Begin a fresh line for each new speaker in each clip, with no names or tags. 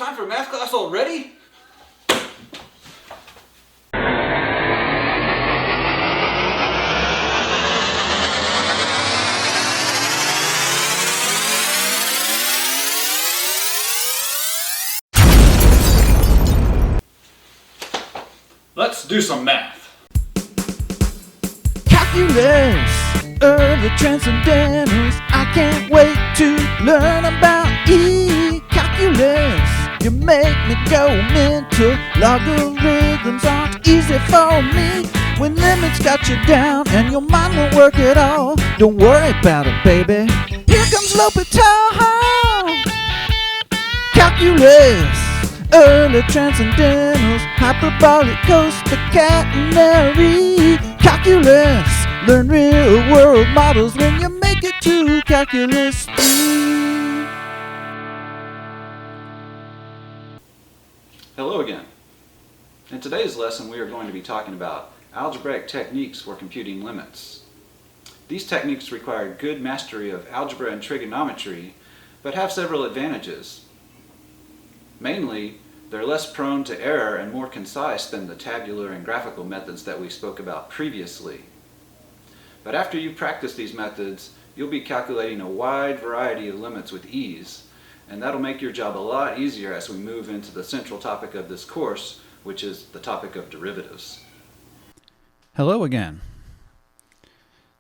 Time for math class already? Let's do some math.
Calculus, early transcendentals. I can't wait to learn about calculus. You make me go mental. Logarithms aren't easy for me. When limits got you down and your mind won't work at all, don't worry about it, baby. Here comes L'Hopital. Calculus, early transcendentals, hyperbolic coaster catenary. Calculus, learn real world models when you make it to Calculus 3.
Hello again. In today's lesson we are going to be talking about algebraic techniques for computing limits. These techniques require good mastery of algebra and trigonometry, but have several advantages. Mainly, they're less prone to error and more concise than the tabular and graphical methods that we spoke about previously. But after you practice these methods, you'll be calculating a wide variety of limits with ease, and that'll make your job a lot easier as we move into the central topic of this course, which is the topic of derivatives.
Hello again.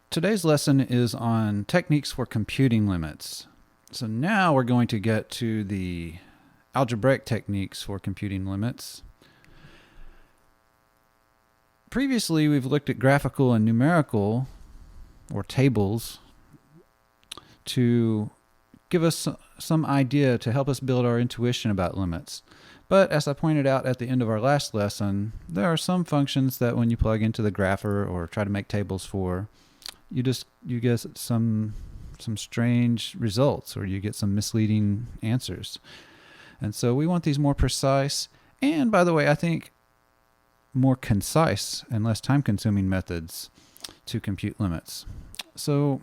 Today's lesson is on techniques for computing limits. So now we're going to get to the algebraic techniques for computing limits. Previously, we've looked at graphical and numerical, or tables, to give us some idea to help us build our intuition about limits. But as I pointed out at the end of our last lesson, there are some functions that when you plug into the grapher or try to make tables for, you get some strange results, or you get some misleading answers. And so we want these more precise, and by the way, I think more concise and less time-consuming methods to compute limits. So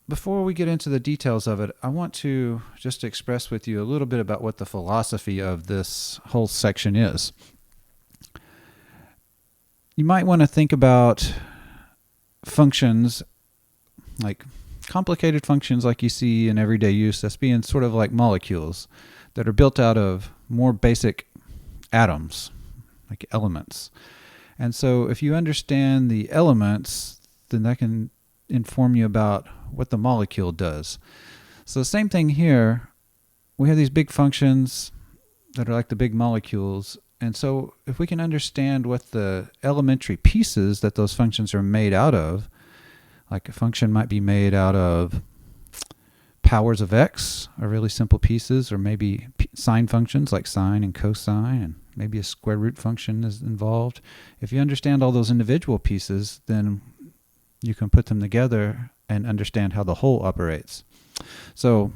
before we get into the details of it, I want to just express with you a little bit about what the philosophy of this whole section is. You might want to think about functions, like complicated functions like you see in everyday use, as being sort of like molecules that are built out of more basic atoms, like elements. And so if you understand the elements, then that can inform you about what the molecule does. So the same thing here, we have these big functions that are like the big molecules, and so if we can understand what the elementary pieces that those functions are made out of, like a function might be made out of powers of x, are really simple pieces, or maybe sine functions like sine and cosine, and maybe a square root function is involved. If you understand all those individual pieces, then you can put them together and understand how the whole operates. So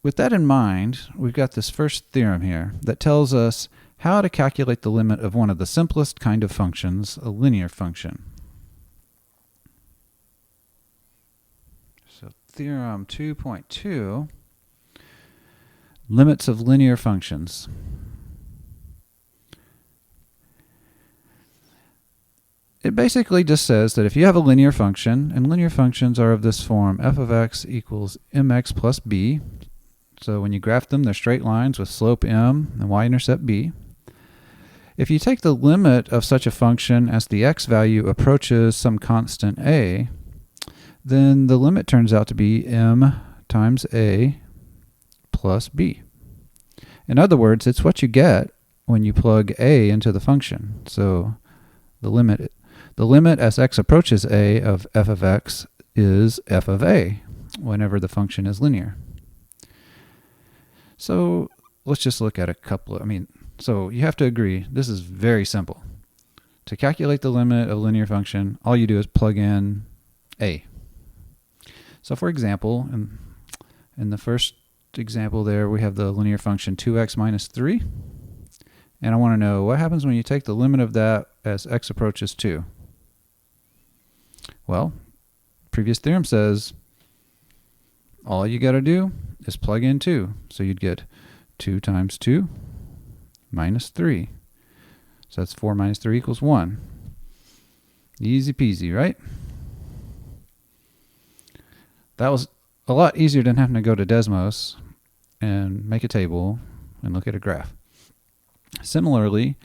with that in mind, we've got this first theorem here that tells us how to calculate the limit of one of the simplest kind of functions, a linear function. So Theorem 2.2, limits of linear functions. It basically just says that if you have a linear function, and linear functions are of this form, f of x equals mx plus b. So when you graph them, they're straight lines with slope m and y-intercept b. If you take the limit of such a function as the x value approaches some constant a, then the limit turns out to be m times a plus b. In other words, it's what you get when you plug a into the function. So the limit as x approaches a of f of x is f of a whenever the function is linear. So let's just look at a couple of, so you have to agree, this is very simple. To calculate the limit of a linear function, all you do is plug in a. So for example, in the first example there, we have the linear function 2x minus 3. And I want to know what happens when you take the limit of that as x approaches 2. Well, previous theorem says all you got to do is plug in 2. So you'd get 2 times 2 minus 3. So that's 4 minus 3 equals 1. Easy peasy, right? That was a lot easier than having to go to Desmos and make a table and look at a graph. Similarly,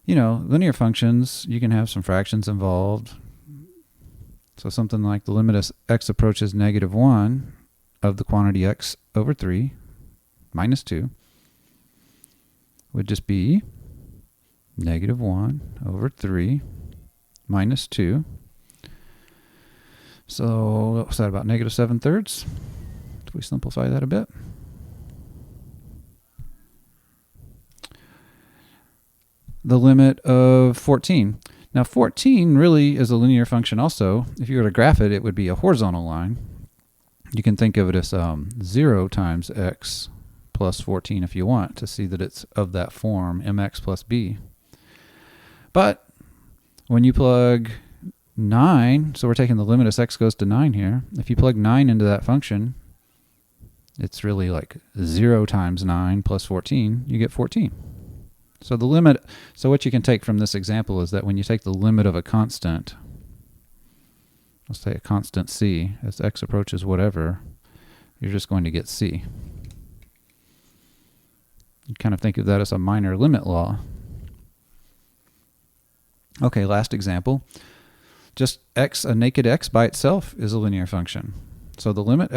linear functions, you can have some fractions involved. So something like the limit as x approaches negative 1 of the quantity x over 3 minus 2 would just be negative 1 over 3 minus 2. So what was that, about negative 7/3? If we simplify that a bit. The limit of 14. Now 14 really is a linear function also. If you were to graph it, it would be a horizontal line. You can think of it as 0 times x plus 14 if you want to see that it's of that form, mx plus b. But when you plug 9, so we're taking the limit as x goes to 9 here. If you plug 9 into that function, it's really like 0 times 9 plus 14, you get 14. So the limit, so what you can take from this example is that when you take the limit of a constant, let's say a constant c, as x approaches whatever, you're just going to get c. You kind of think of that as a minor limit law. Okay, last example. Just x, a naked x by itself is a linear function. So the limit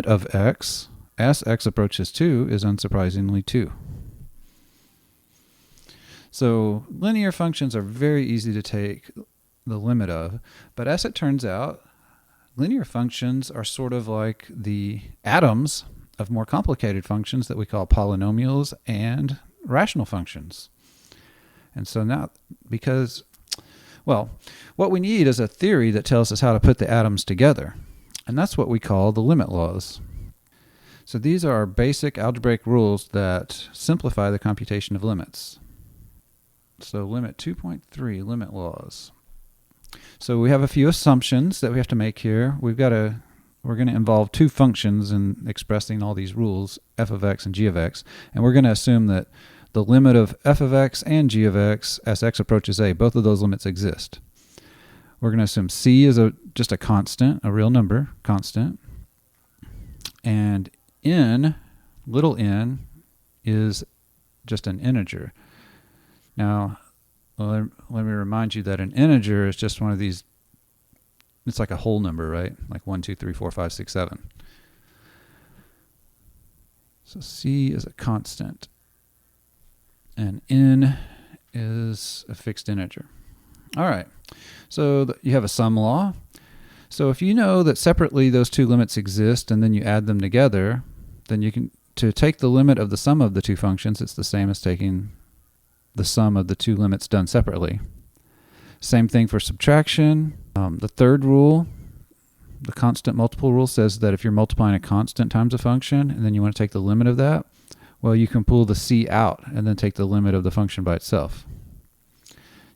of x as x approaches 2 is unsurprisingly 2. So linear functions are very easy to take the limit of, but as it turns out, linear functions are sort of like the atoms of more complicated functions that we call polynomials and rational functions. And so now, what we need is a theory that tells us how to put the atoms together, and that's what we call the limit laws. So these are our basic algebraic rules that simplify the computation of limits. So limit 2.3, limit laws. So we have a few assumptions that we have to make here. We're going to involve two functions in expressing all these rules, f of x and g of x, and we're going to assume that the limit of f of x and g of x as x approaches a, both of those limits exist. We're going to assume c is just a constant, a real number, constant, and n, little n, is just an integer. Now, let me remind you that an integer is just one of these, it's like a whole number, right? Like 1, 2, 3, 4, 5, 6, 7. So c is a constant, and n is a fixed integer. All right, so you have a sum law. So if you know that separately those two limits exist and then you add them together, then you can, to take the limit of the sum of the two functions, it's the same as taking the sum of the two limits done separately. Same thing for subtraction. The third rule, the constant multiple rule, says that if you're multiplying a constant times a function and then you want to take the limit of that, well, you can pull the c out and then take the limit of the function by itself.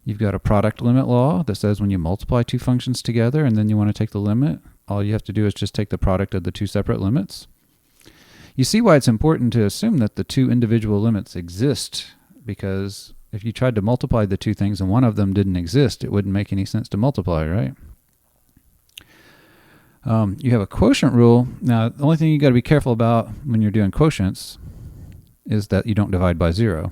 You've got a product limit law that says when you multiply two functions together and then you want to take the limit, all you have to do is just take the product of the two separate limits. You see why it's important to assume that the two individual limits exist, because if you tried to multiply the two things and one of them didn't exist, it wouldn't make any sense to multiply, right? You have a quotient rule. Now, the only thing you got to be careful about when you're doing quotients is that you don't divide by 0.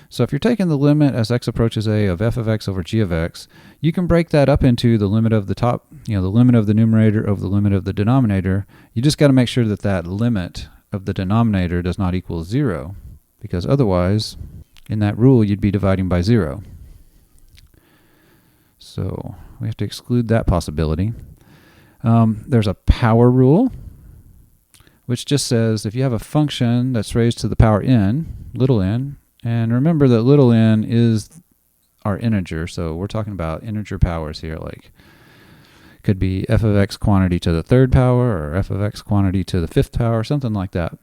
So if you're taking the limit as x approaches a of f of x over g of x, you can break that up into the limit of the top, the limit of the numerator over the limit of the denominator. You just got to make sure that that limit of the denominator does not equal 0, because otherwise, in that rule, you'd be dividing by 0. So we have to exclude that possibility. There's a power rule, which just says if you have a function that's raised to the power n, little n, and remember that little n is our integer, so we're talking about integer powers here, like could be f of x quantity to the third power or f of x quantity to the fifth power, something like that.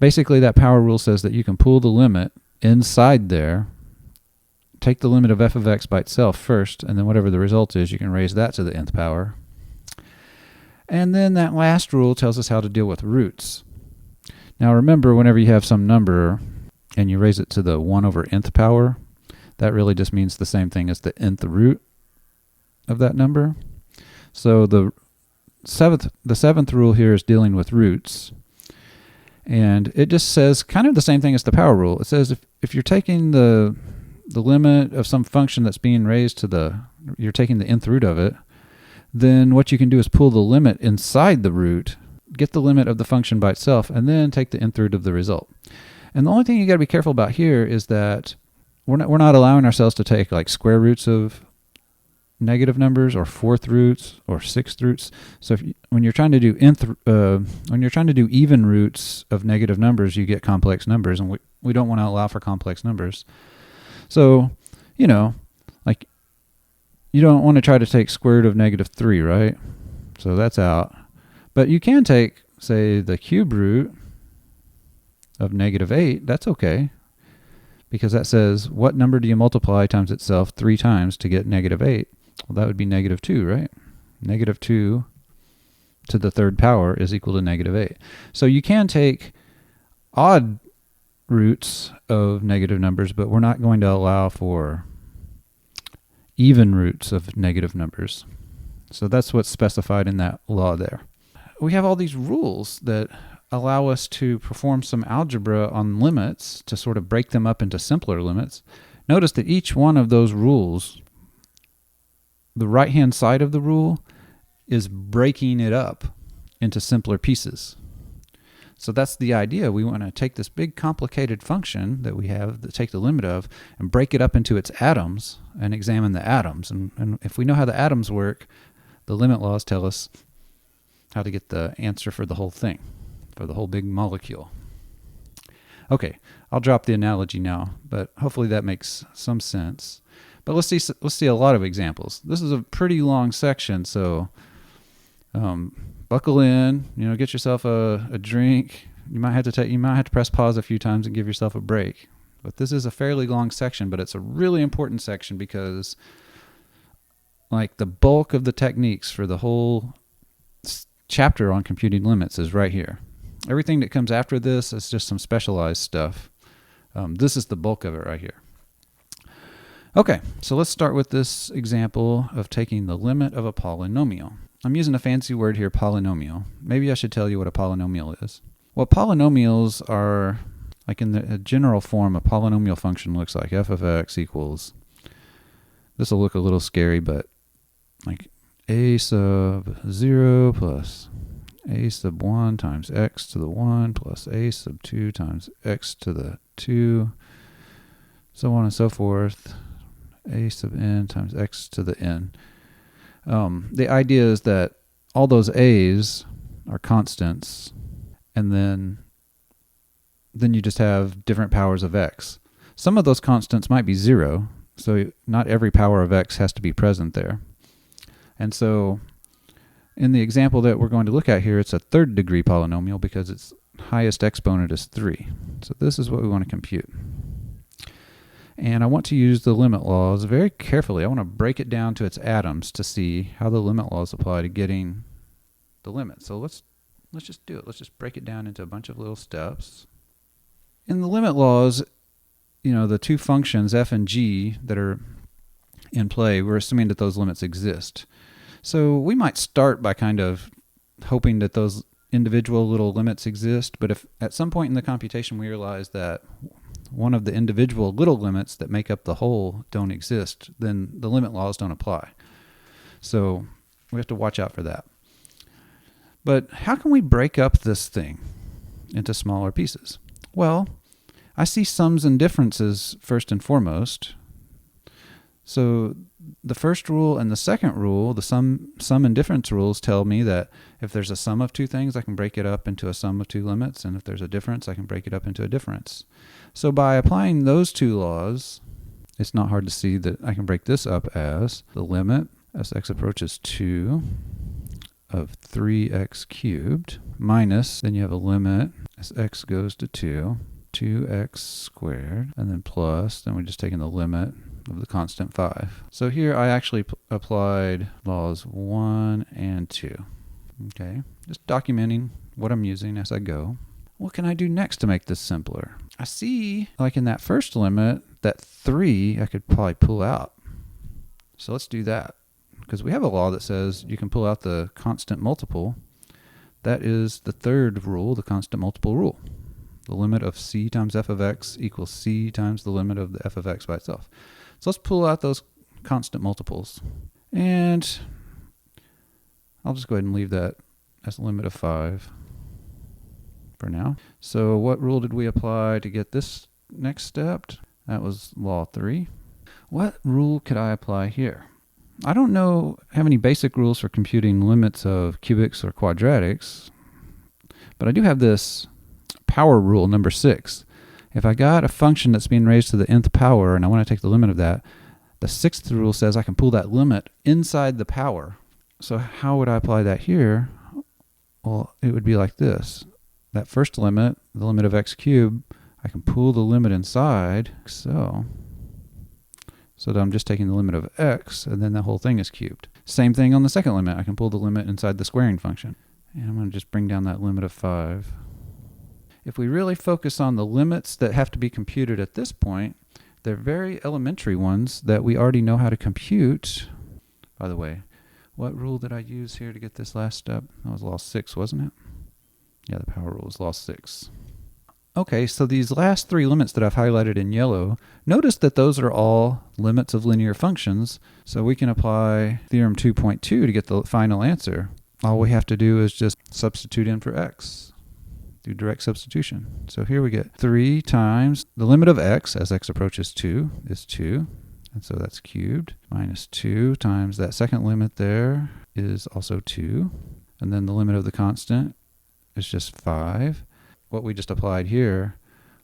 Basically, that power rule says that you can pull the limit inside there, take the limit of f of x by itself first, and then whatever the result is, you can raise that to the nth power. And then that last rule tells us how to deal with roots. Now remember, whenever you have some number and you raise it to the 1 over nth power, that really just means the same thing as the nth root of that number. So the seventh rule here is dealing with roots. And it just says kind of the same thing as the power rule. It says if you're taking the limit of some function that's being raised to you're taking the nth root of it, then what you can do is pull the limit inside the root, get the limit of the function by itself, and then take the nth root of the result. And the only thing you got to be careful about here is that we're not allowing ourselves to take like square roots of negative numbers or fourth roots or sixth roots. So when you're trying to do even roots of negative numbers, you get complex numbers, and we don't want to allow for complex numbers. So, like you don't want to try to take square root of -3, right? So that's out. But you can take, say, the cube root of -8. That's okay, because that says what number do you multiply times itself 3 times to get -8? Well, that would be -2, right? -2 to the third power is equal to -8. So you can take odd roots of negative numbers, but we're not going to allow for even roots of negative numbers. So that's what's specified in that law there. We have all these rules that allow us to perform some algebra on limits to sort of break them up into simpler limits. Notice that each one of those rules, the right-hand side of the rule is breaking it up into simpler pieces. So that's the idea. We want to take this big complicated function that we have, that take the limit of, and break it up into its atoms and examine the atoms. And if we know how the atoms work, the limit laws tell us how to get the answer for the whole thing, for the whole big molecule. Okay, I'll drop the analogy now, but hopefully that makes some sense. But let's see a lot of examples. This is a pretty long section, so buckle in. Get yourself a drink. You might have to press pause a few times and give yourself a break. But this is a fairly long section, but it's a really important section because, like, the bulk of the techniques for the whole chapter on computing limits is right here. Everything that comes after this is just some specialized stuff. This is the bulk of it right here. Okay, so let's start with this example of taking the limit of a polynomial. I'm using a fancy word here, polynomial. Maybe I should tell you what a polynomial is. What polynomials are, like in the general form, a polynomial function looks like f of x equals, this will look a little scary, but like a sub 0 plus a sub 1 times x to the 1 plus a sub 2 times x to the 2, so on and so forth, a sub n times x to the n. The idea is that all those a's are constants, and then you just have different powers of x. Some of those constants might be 0, so not every power of x has to be present there. And so in the example that we're going to look at here, it's a third degree polynomial because its highest exponent is 3. So this is what we want to compute. And I want to use the limit laws very carefully. I want to break it down to its atoms to see how the limit laws apply to getting the limit. So let's just do it. Let's just break it down into a bunch of little steps. In the limit laws, the two functions f and g that are in play, we're assuming that those limits exist. So we might start by kind of hoping that those individual little limits exist, but if at some point in the computation we realize that one of the individual little limits that make up the whole don't exist, then the limit laws don't apply. So we have to watch out for that. But how can we break up this thing into smaller pieces? Well, I see sums and differences first and foremost. So the first rule and the second rule, the sum and difference rules, tell me that if there's a sum of two things, I can break it up into a sum of two limits, and if there's a difference, I can break it up into a difference. So by applying those two laws, it's not hard to see that I can break this up as the limit as x approaches 2 of 3x cubed minus, then you have a limit as x goes to 2x squared, and then plus, then we're just taking the limit of the constant 5. So here I actually applied laws 1 and 2. Okay, just documenting what I'm using as I go. What can I do next to make this simpler? I see, like in that first limit, that 3 I could probably pull out. So let's do that. Because we have a law that says you can pull out the constant multiple. That is the third rule, the constant multiple rule. The limit of c times f of x equals c times the limit of the f of x by itself. So let's pull out those constant multiples. And I'll just go ahead and leave that as a limit of 5 for now. So what rule did we apply to get this next step? That was law 3. What rule could I apply here? I don't have any basic rules for computing limits of cubics or quadratics, but I do have this power rule, number 6. If I got a function that's being raised to the nth power and I want to take the limit of that, the 6th rule says I can pull that limit inside the power. So how would I apply that here? Well, it would be like this. That first limit, the limit of x cubed, I can pull the limit inside, so that I'm just taking the limit of x, and then the whole thing is cubed. Same thing on the second limit. I can pull the limit inside the squaring function. And I'm going to just bring down that limit of 5. If we really focus on the limits that have to be computed at this point, they're very elementary ones that we already know how to compute. By the way, what rule did I use here to get this last step? That was law 6, wasn't it? Yeah, the power rule is law 6. Okay, so these last 3 limits that I've highlighted in yellow, notice that those are all limits of linear functions, so we can apply Theorem 2.2 to get the final answer. All we have to do is just substitute in for x, do direct substitution. So here we get 3 times the limit of x, as x approaches 2, is 2, and so that's cubed, minus 2 times that second limit there is also 2, and then the limit of the constant is just 5. What we just applied here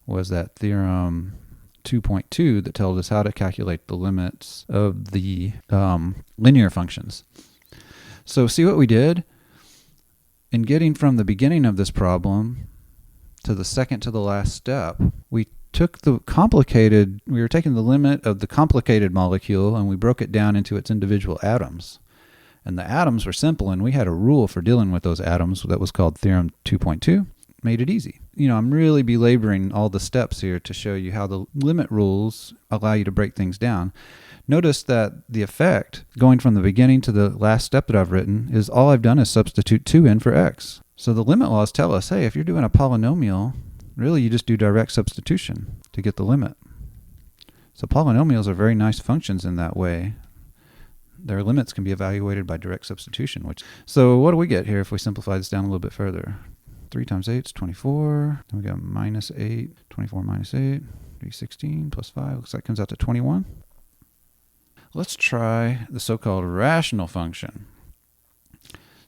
was that Theorem 2.2 that tells us how to calculate the limits of the linear functions. So see what we did? In getting from the beginning of this problem to the second to the last step, we took we were taking the limit of the complicated molecule and we broke it down into its individual atoms. And the atoms were simple, and we had a rule for dealing with those atoms that was called Theorem 2.2. Made it easy. I'm really belaboring all the steps here to show you how the limit rules allow you to break things down. Notice that the effect, going from the beginning to the last step that I've written, is all I've done is substitute 2 in for x. So the limit laws tell us, hey, if you're doing a polynomial, really you just do direct substitution to get the limit. So polynomials are very nice functions in that way. Their limits can be evaluated by direct substitution. So what do we get here if we simplify this down a little bit further? 3 times 8 is 24. Then we got minus 8. 24 minus 8. 316 plus 5. Looks like it comes out to 21. Let's try the so-called rational function.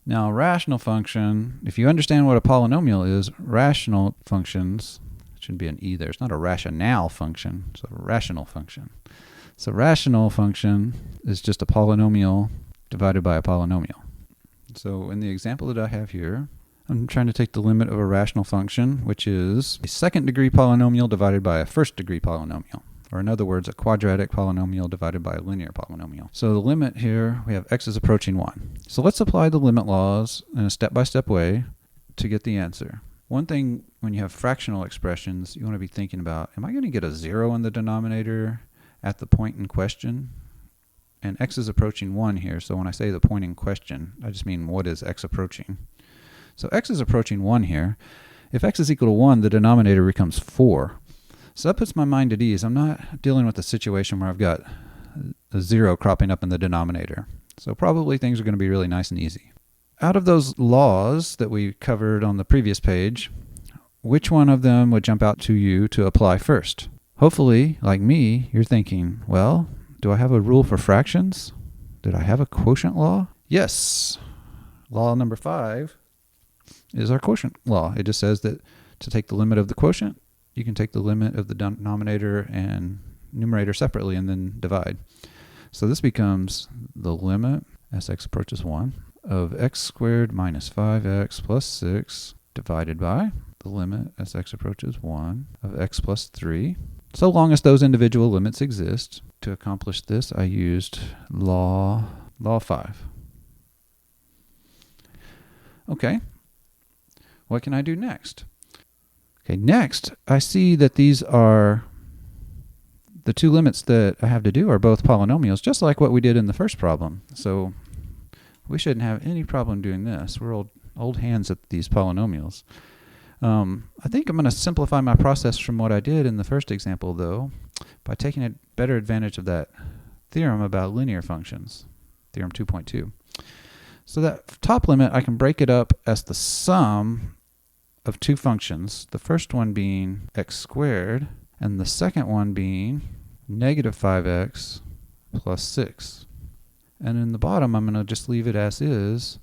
Now, a rational function, if you understand what a polynomial is, rational functions, it shouldn't be an E there. It's not a rationale function. It's a rational function. So rational function is just a polynomial divided by a polynomial. So in the example that I have here, I'm trying to take the limit of a rational function, which is a second-degree polynomial divided by a first-degree polynomial. Or in other words, a quadratic polynomial divided by a linear polynomial. So the limit here, we have x is approaching 1. So let's apply the limit laws in a step-by-step way to get the answer. One thing, when you have fractional expressions, you want to be thinking about, am I going to get a 0 in the denominator at the point in question? And x is approaching 1 here, so when I say the point in question, I just mean what is x approaching? So x is approaching 1 here. If x is equal to 1, the denominator becomes 4. So that puts my mind at ease. I'm not dealing with a situation where I've got a 0 cropping up in the denominator. So probably things are going to be really nice and easy. Out of those laws that we covered on the previous page, which one of them would jump out to you to apply first? Hopefully, like me, you're thinking, well, do I have a rule for fractions? Did I have a quotient law? Yes. Law number 5 is our quotient law. It just says that to take the limit of the quotient, you can take the limit of the denominator and numerator separately and then divide. So this becomes the limit, as x approaches 1, of x squared minus 5x plus 6 divided by the limit, as x approaches 1, of x plus 3, so long as those individual limits exist. To accomplish this, I used law 5. Okay, what can I do next? Okay, next I see that these are the two limits that I have to do are both polynomials, just like what we did in the first problem. So we shouldn't have any problem doing this. We're old hands at these polynomials. I think I'm going to simplify my process from what I did in the first example, though, by taking a better advantage of that theorem about linear functions, Theorem 2.2. So that top limit, I can break it up as the sum of two functions, the first one being x squared, and the second one being negative 5x plus 6. And in the bottom, I'm going to just leave it as is.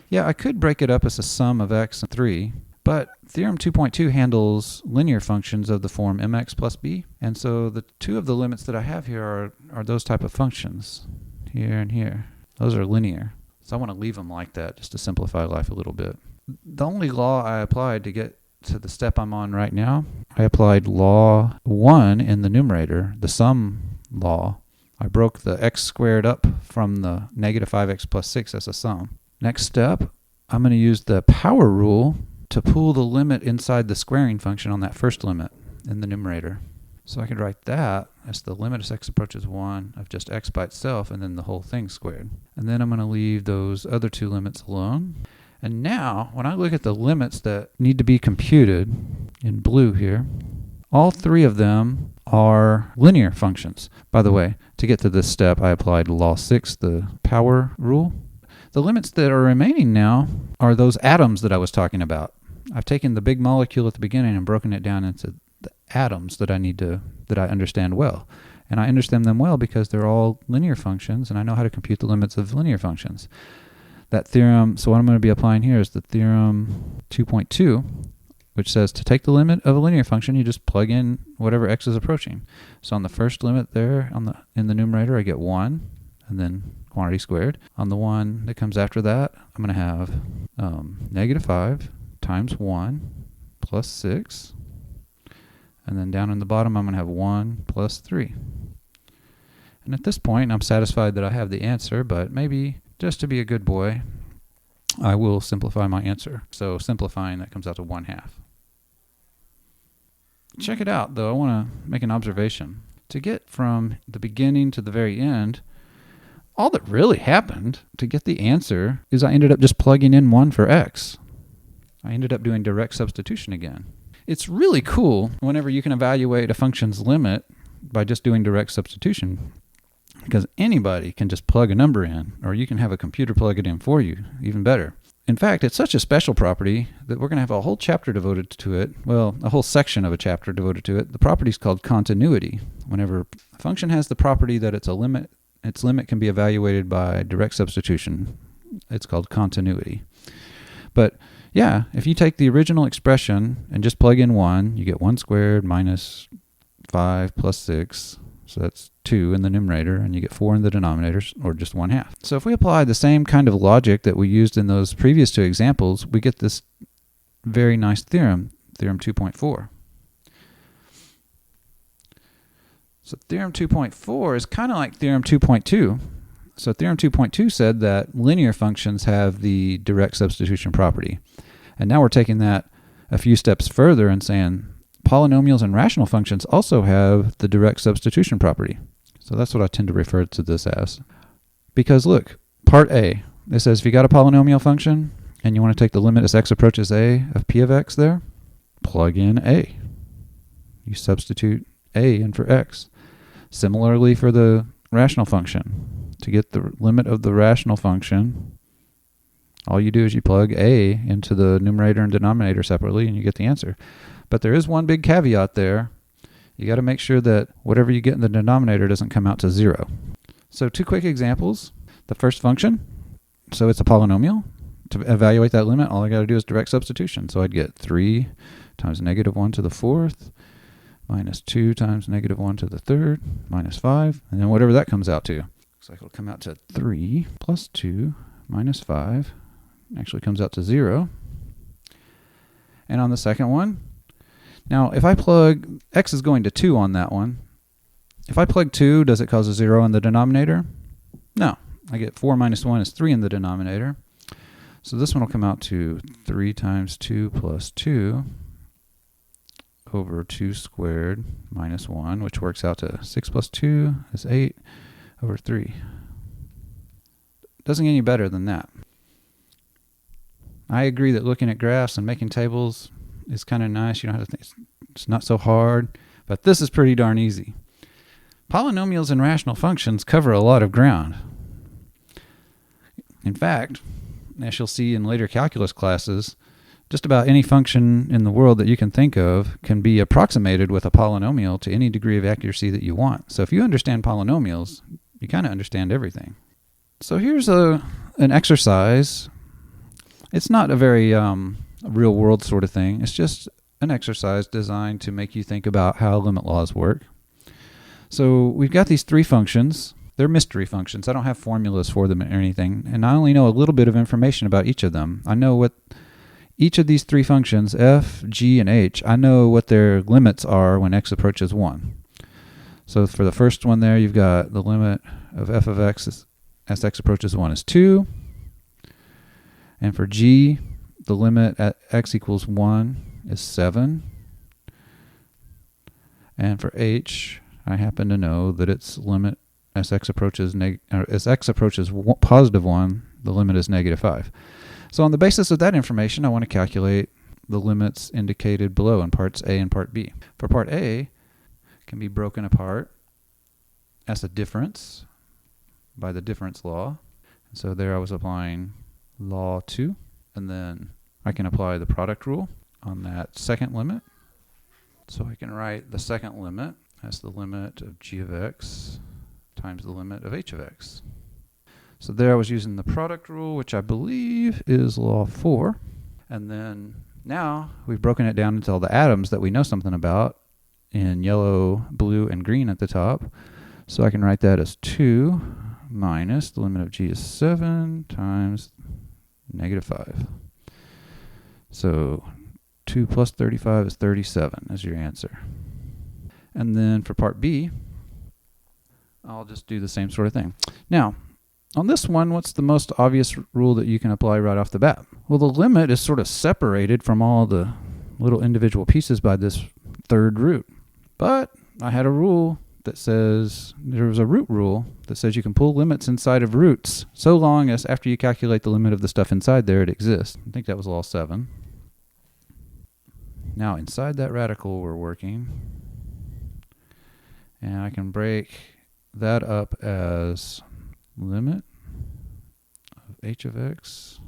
Yeah, I could break it up as a sum of x and 3, but Theorem 2.2 handles linear functions of the form mx plus b. And so the two of the limits that I have here are those type of functions, here and here. Those are linear. So I want to leave them like that just to simplify life a little bit. The only law I applied to get to the step I'm on right now, I applied law 1 in the numerator, the sum law. I broke the x squared up from the negative 5x plus 6 as a sum. Next step, I'm going to use the power rule to pull the limit inside the squaring function on that first limit in the numerator. So I could write that as the limit as x approaches 1 of just x by itself and then the whole thing squared. And then I'm going to leave those other two limits alone. And now, when I look at the limits that need to be computed in blue here, all three of them are linear functions. By the way, to get to this step, I applied law 6, the power rule. The limits that are remaining now are those atoms that I was talking about. I've taken the big molecule at the beginning and broken it down into the atoms that I understand well. And I understand them well because they're all linear functions, and I know how to compute the limits of linear functions. That theorem, so what I'm going to be applying here is the Theorem 2.2, which says to take the limit of a linear function, you just plug in whatever x is approaching. So on the first limit there in the numerator, I get 1, and then quantity squared. On the one that comes after that, I'm going to have negative 5 times 1 plus 6. And then down in the bottom, I'm going to have 1 plus 3. And at this point, I'm satisfied that I have the answer, but maybe just to be a good boy, I will simplify my answer. So simplifying, that comes out to 1/2. Check it out, though. I want to make an observation. To get from the beginning to the very end, all that really happened to get the answer is I ended up just plugging in 1 for x. I ended up doing direct substitution again. It's really cool whenever you can evaluate a function's limit by just doing direct substitution, because anybody can just plug a number in, or you can have a computer plug it in for you, even better. In fact, it's such a special property that we're going to have a whole chapter devoted to it, well, a whole section of a chapter devoted to it. The property is called continuity. Whenever a function has the property that its limit can be evaluated by direct substitution, it's called continuity. But yeah, if you take the original expression and just plug in 1, you get 1 squared minus 5 plus 6. So that's 2 in the numerator, and you get 4 in the denominators, or just 1/2. So if we apply the same kind of logic that we used in those previous two examples, we get this very nice theorem, Theorem 2.4. So Theorem 2.4 is kind of like Theorem 2.2. So Theorem 2.2 said that linear functions have the direct substitution property. And now we're taking that a few steps further and saying polynomials and rational functions also have the direct substitution property. So that's what I tend to refer to this as. Because look, part A, it says if you got a polynomial function and you want to take the limit as x approaches a of p of x there, plug in a. You substitute a in for x. Similarly for the rational function. To get the limit of the rational function, all you do is you plug a into the numerator and denominator separately and you get the answer. But there is one big caveat there. You got to make sure that whatever you get in the denominator doesn't come out to 0. So 2 quick examples. The first function, so it's a polynomial. To evaluate that limit, all I got to do is direct substitution. So I'd get 3 times negative 1 to the 4th minus 2 times negative 1 to the 3rd minus 5, and then whatever that comes out to. Looks like it'll come out to 3 plus 2 minus 5. Actually comes out to 0. And on the second one, now if I plug, x is going to 2 on that one. If I plug 2, does it cause a 0 in the denominator? No. I get 4 minus 1 is 3 in the denominator. So this one will come out to 3 times 2 plus 2 over 2 squared minus 1, which works out to 6 plus 2 is 8 over 3. Doesn't get any better than that. I agree that looking at graphs and making tables is kind of nice. You don't have to think, it's not so hard, but this is pretty darn easy. Polynomials and rational functions cover a lot of ground. In fact, as you'll see in later calculus classes, just about any function in the world that you can think of can be approximated with a polynomial to any degree of accuracy that you want. So if you understand polynomials, you kind of understand everything. So here's an exercise. It's not a very real world sort of thing. It's just an exercise designed to make you think about how limit laws work. So we've got these 3 functions. They're mystery functions. I don't have formulas for them or anything. And I only know a little bit of information about each of them. I know what each of these 3 functions, f, g, and h, I know what their limits are when x approaches 1. So for the first one there, you've got the limit of f of x as x approaches 1 is 2. And for g, the limit at x equals 1 is 7. And for h, I happen to know that its limit as x approaches positive 1, the limit is negative 5. So on the basis of that information, I want to calculate the limits indicated below in parts A and part B. For part A, can be broken apart as a difference by the difference law. So there I was applying law 2, and then I can apply the product rule on that second limit. So I can write the second limit as the limit of g of x times the limit of h of x. So there I was using the product rule, which I believe is law 4. And then now we've broken it down into all the atoms that we know something about in yellow, blue, and green at the top. So I can write that as 2 minus the limit of g is 7 times negative 5. So 2 plus 35 is 37 is your answer. And then for part B, I'll just do the same sort of thing. Now, on this one, what's the most obvious rule that you can apply right off the bat? Well, the limit is sort of separated from all the little individual pieces by this third root. But I had a rule that says, there was a root rule that says you can pull limits inside of roots so long as after you calculate the limit of the stuff inside there, it exists. I think that was law 7. Now inside that radical we're working, and I can break that up as limit of h of x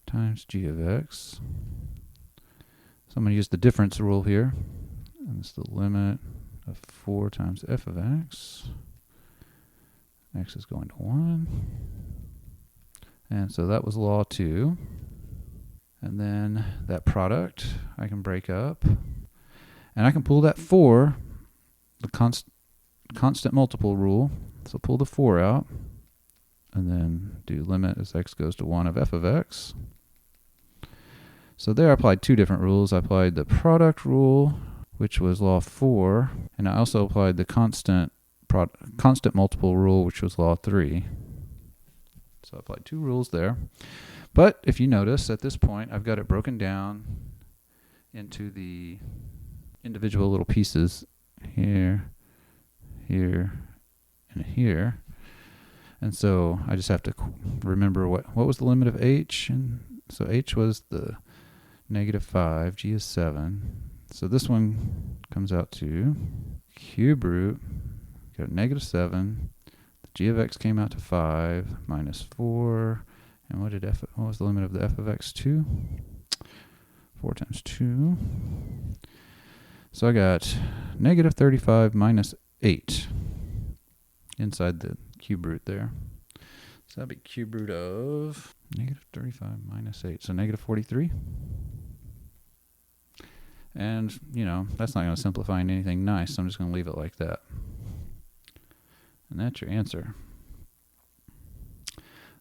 times g of x. So I'm going to use the difference rule here. And it's the limit of 4 times f of x. X is going to 1. And so that was law 2. And then that product I can break up. And I can pull that 4, the constant multiple rule. So pull the 4 out. And then do limit as x goes to 1 of f of x. So there I applied 2 different rules. I applied the product rule, which was law 4, and I also applied the constant multiple rule, which was law 3. So I applied 2 rules there. But if you notice, at this point, I've got it broken down into the individual little pieces here, here, and here. And so I just have to remember what was the limit of h. And so h was the negative 5, g is 7. So this one comes out to cube root, got negative 7. The g of x came out to 5 minus 4. And what was the limit of the f of x? 2. 4 times 2. So I got negative 35 minus 8 inside the cube root there. So that'd be cube root of negative 35 minus 8. So negative 43. And, you know, that's not going to simplify into anything nice, so I'm just going to leave it like that. And that's your answer.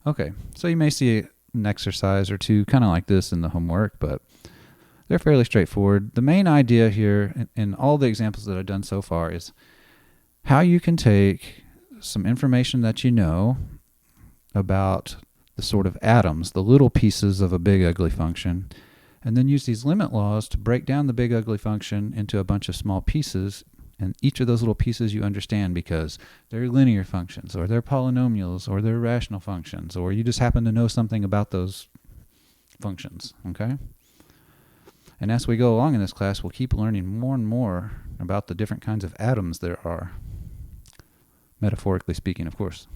Okay, so you may see an exercise or two kind of like this in the homework, but they're fairly straightforward. The main idea here in all the examples that I've done so far is how you can take some information that you know about the sort of atoms, the little pieces of a big ugly function, and then use these limit laws to break down the big ugly function into a bunch of small pieces. And each of those little pieces you understand because they're linear functions, or they're polynomials, or they're rational functions, or you just happen to know something about those functions, okay? And as we go along in this class, we'll keep learning more and more about the different kinds of atoms there are, metaphorically speaking, of course.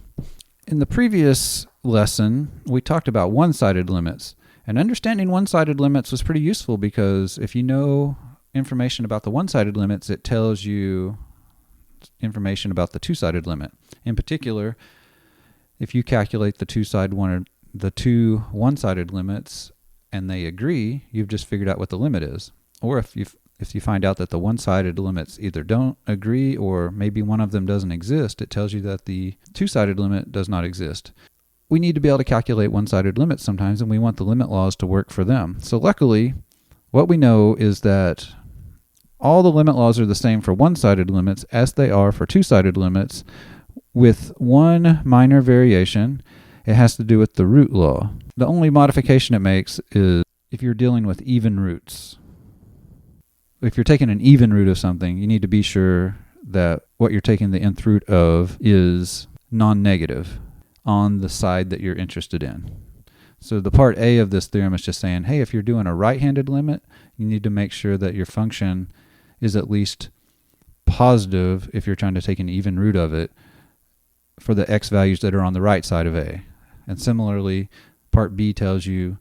In the previous lesson, we talked about one-sided limits. And understanding one-sided limits was pretty useful because if you know information about the one-sided limits, it tells you information about the two-sided limit. In particular, if you calculate the two one-sided limits and they agree, you've just figured out what the limit is. Or if you find out that the one-sided limits either don't agree or maybe one of them doesn't exist, it tells you that the two-sided limit does not exist. We need to be able to calculate one-sided limits sometimes, and we want the limit laws to work for them. So luckily, what we know is that all the limit laws are the same for one-sided limits as they are for two-sided limits, with one minor variation. It has to do with the root law. The only modification it makes is if you're dealing with even roots. If you're taking an even root of something, you need to be sure that what you're taking the nth root of is non-negative on the side that you're interested in. So the part A of this theorem is just saying, hey, if you're doing a right-handed limit, you need to make sure that your function is at least positive if you're trying to take an even root of it for the x values that are on the right side of A. And similarly, part B tells you,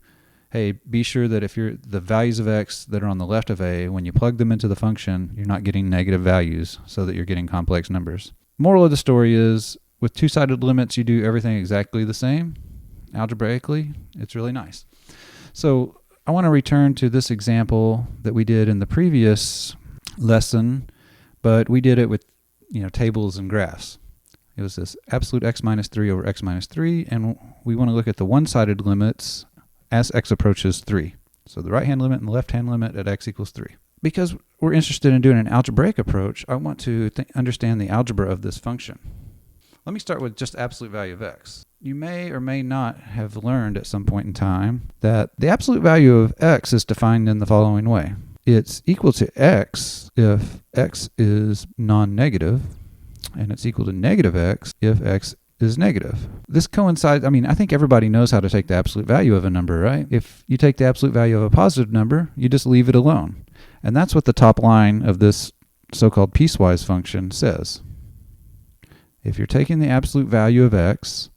hey, be sure that if the values of x that are on the left of A, when you plug them into the function, you're not getting negative values so that you're getting complex numbers. Moral of the story is, with two-sided limits, you do everything exactly the same. Algebraically, it's really nice. So I want to return to this example that we did in the previous lesson, but we did it with tables and graphs. It was this absolute x minus 3 over x minus 3, and we want to look at the one-sided limits as x approaches 3. So the right-hand limit and the left-hand limit at x equals 3. Because we're interested in doing an algebraic approach, I want to understand the algebra of this function. Let me start with just absolute value of x. You may or may not have learned at some point in time that the absolute value of x is defined in the following way. It's equal to x if x is non-negative, and it's equal to negative x if x is negative. This coincides, I think everybody knows how to take the absolute value of a number, right? If you take the absolute value of a positive number, you just leave it alone. And that's what the top line of this so-called piecewise function says. If you're taking the absolute value of x,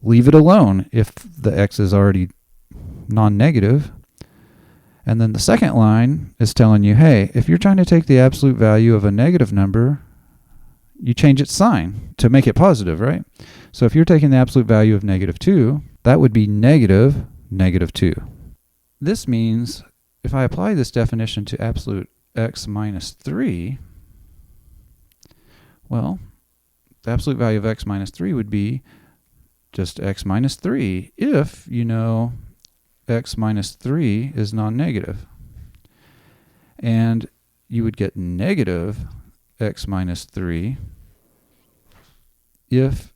leave it alone if the x is already non-negative. And then the second line is telling you, hey, if you're trying to take the absolute value of a negative number, you change its sign to make it positive, right? So if you're taking the absolute value of negative 2, that would be negative 2. This means if I apply this definition to absolute x minus 3, well, the absolute value of x minus 3 would be just x minus 3 if you know x minus 3 is non-negative. And you would get negative x minus 3 if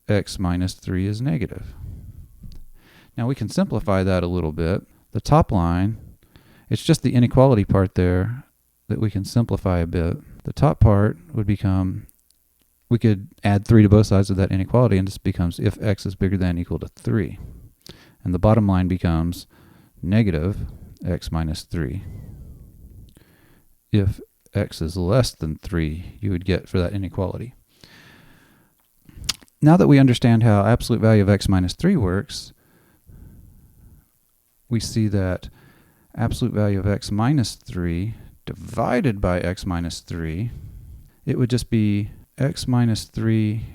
x minus 3 is negative. Now we can simplify that a little bit. The top line, it's just the inequality part there that we can simplify a bit. The top part would become, we could add 3 to both sides of that inequality, and this becomes if x is bigger than or equal to 3. And the bottom line becomes negative x minus 3. If x is less than 3, you would get for that inequality. Now that we understand how absolute value of x minus 3 works, we see that absolute value of x minus 3 divided by x minus 3, it would just be x minus 3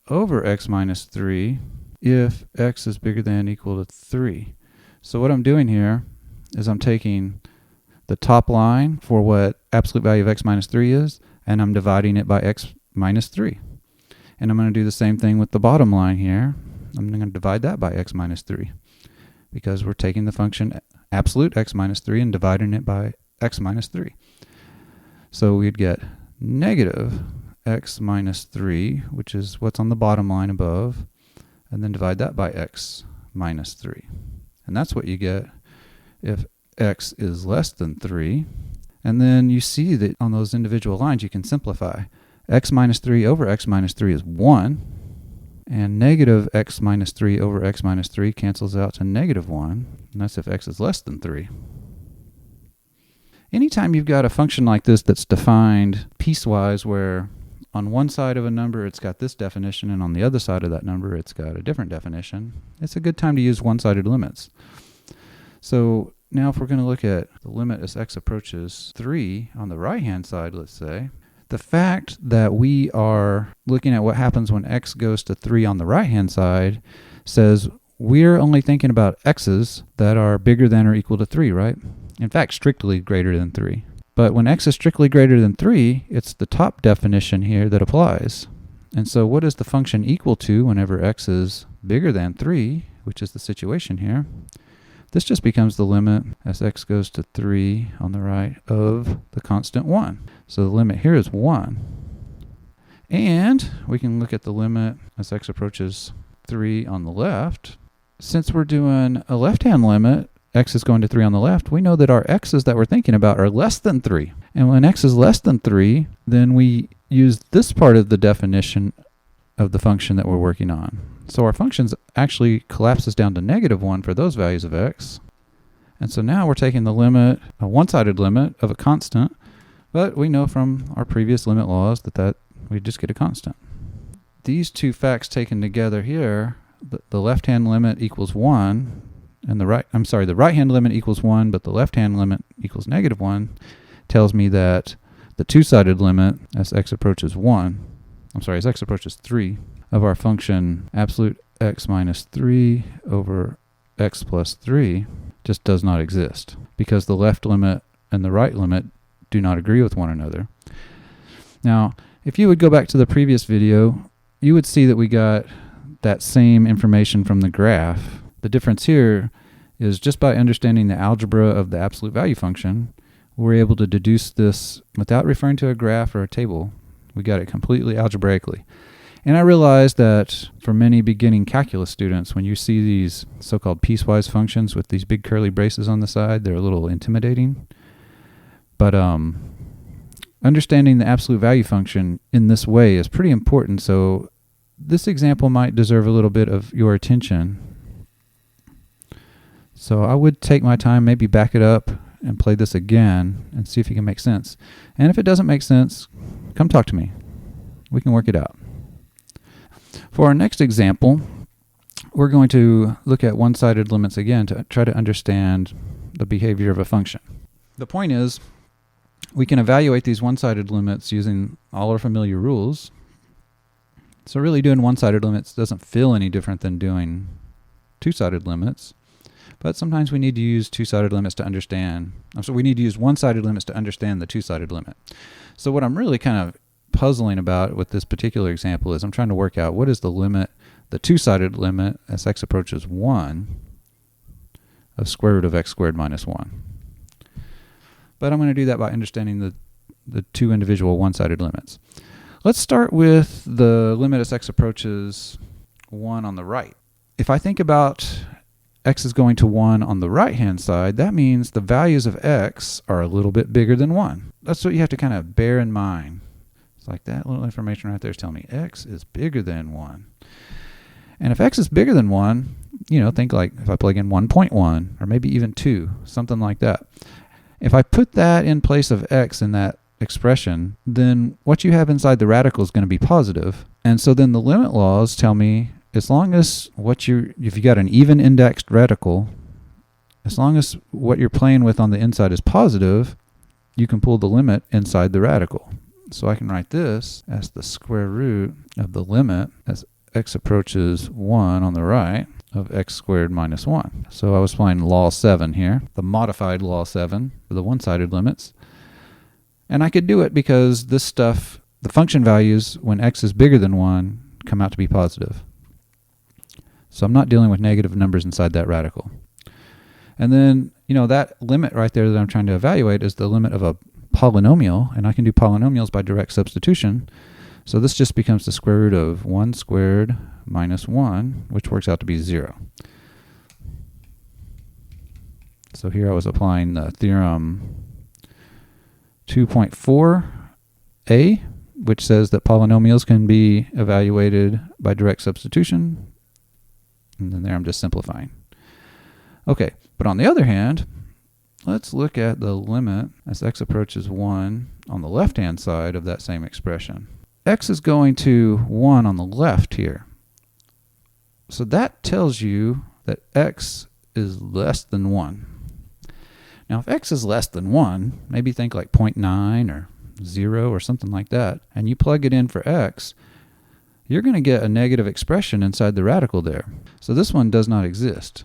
over x minus 3 if x is bigger than or equal to 3. So what I'm doing here is I'm taking the top line for what absolute value of x minus 3 is, and I'm dividing it by x minus 3. And I'm going to do the same thing with the bottom line here. I'm going to divide that by x minus 3 because we're taking the function absolute x minus 3 and dividing it by x minus 3. So we'd get negative x minus 3, which is what's on the bottom line above, and then divide that by x minus 3. And that's what you get if x is less than 3. And then you see that on those individual lines you can simplify. X minus 3 over x minus 3 is 1. And negative x minus 3 over x minus 3 cancels out to negative 1. And that's if x is less than 3. Anytime you've got a function like this that's defined piecewise, where on one side of a number it's got this definition and on the other side of that number it's got a different definition, it's a good time to use one-sided limits. So now if we're going to look at the limit as x approaches 3 on the right-hand side, let's say, the fact that we are looking at what happens when x goes to 3 on the right-hand side says we're only thinking about x's that are bigger than or equal to 3, right? In fact, strictly greater than 3. But when x is strictly greater than 3, it's the top definition here that applies. And so what is the function equal to whenever x is bigger than 3, which is the situation here? This just becomes the limit as x goes to 3 on the right of the constant 1. So the limit here is 1. And we can look at the limit as x approaches 3 on the left. Since we're doing a left-hand limit, x is going to 3 on the left, we know that our x's that we're thinking about are less than 3. And when x is less than 3, then we use this part of the definition of the function that we're working on. So our function actually collapses down to negative 1 for those values of x. And so now we're taking the limit, a one-sided limit of a constant, but we know from our previous limit laws that we just get a constant. These two facts taken together here, the left-hand limit equals 1, and the right-hand limit equals 1, but the left-hand limit equals negative 1, tells me that the two-sided limit as x approaches 3 of our function absolute x minus 3 over x plus 3 just does not exist, because the left limit and the right limit do not agree with one another. Now, if you would go back to the previous video, you would see that we got that same information from the graph. The difference here is just by understanding the algebra of the absolute value function, we're able to deduce this without referring to a graph or a table. We got it completely algebraically. And I realized that for many beginning calculus students, when you see these so-called piecewise functions with these big curly braces on the side, they're a little intimidating. But understanding the absolute value function in this way is pretty important. So this example might deserve a little bit of your attention. So I would take my time, maybe back it up and play this again and see if it can make sense. And if it doesn't make sense, come talk to me. We can work it out. For our next example, we're going to look at one-sided limits again to try to understand the behavior of a function. The point is, we can evaluate these one-sided limits using all our familiar rules. So really doing one-sided limits doesn't feel any different than doing two-sided limits. But sometimes we need to use two-sided limits to understand. We need to use one-sided limits to understand the two-sided limit. So what I'm really kind of puzzling about with this particular example is I'm trying to work out what is the limit, the two-sided limit as x approaches 1 of square root of x squared minus 1. But I'm going to do that by understanding the two individual one-sided limits. Let's start with the limit as x approaches 1 on the right. If I think about x is going to 1 on the right-hand side, that means the values of x are a little bit bigger than 1. That's what you have to kind of bear in mind. It's like that little information right there is telling me x is bigger than 1. And if x is bigger than 1, think like if I plug in 1.1 or maybe even 2, something like that. If I put that in place of x in that expression, then what you have inside the radical is going to be positive. And so then the limit laws tell me as long as if you got an even indexed radical, as long as what you're playing with on the inside is positive, you can pull the limit inside the radical. So I can write this as the square root of the limit as x approaches 1 on the right of x squared minus 1. So I was applying law 7 here, the modified law 7 for the one-sided limits. And I could do it because this stuff, the function values when x is bigger than 1, come out to be positive. So I'm not dealing with negative numbers inside that radical. And then, that limit right there that I'm trying to evaluate is the limit of a polynomial, and I can do polynomials by direct substitution. So this just becomes the square root of 1 squared minus 1, which works out to be 0. So here I was applying the theorem 2.4a, which says that polynomials can be evaluated by direct substitution. And then there I'm just simplifying. Okay, but on the other hand, let's look at the limit as x approaches 1 on the left-hand side of that same expression. X is going to 1 on the left here. So that tells you that x is less than 1. Now if x is less than 1, maybe think like 0.9 or 0 or something like that, and you plug it in for x, you're going to get a negative expression inside the radical there. So this one does not exist.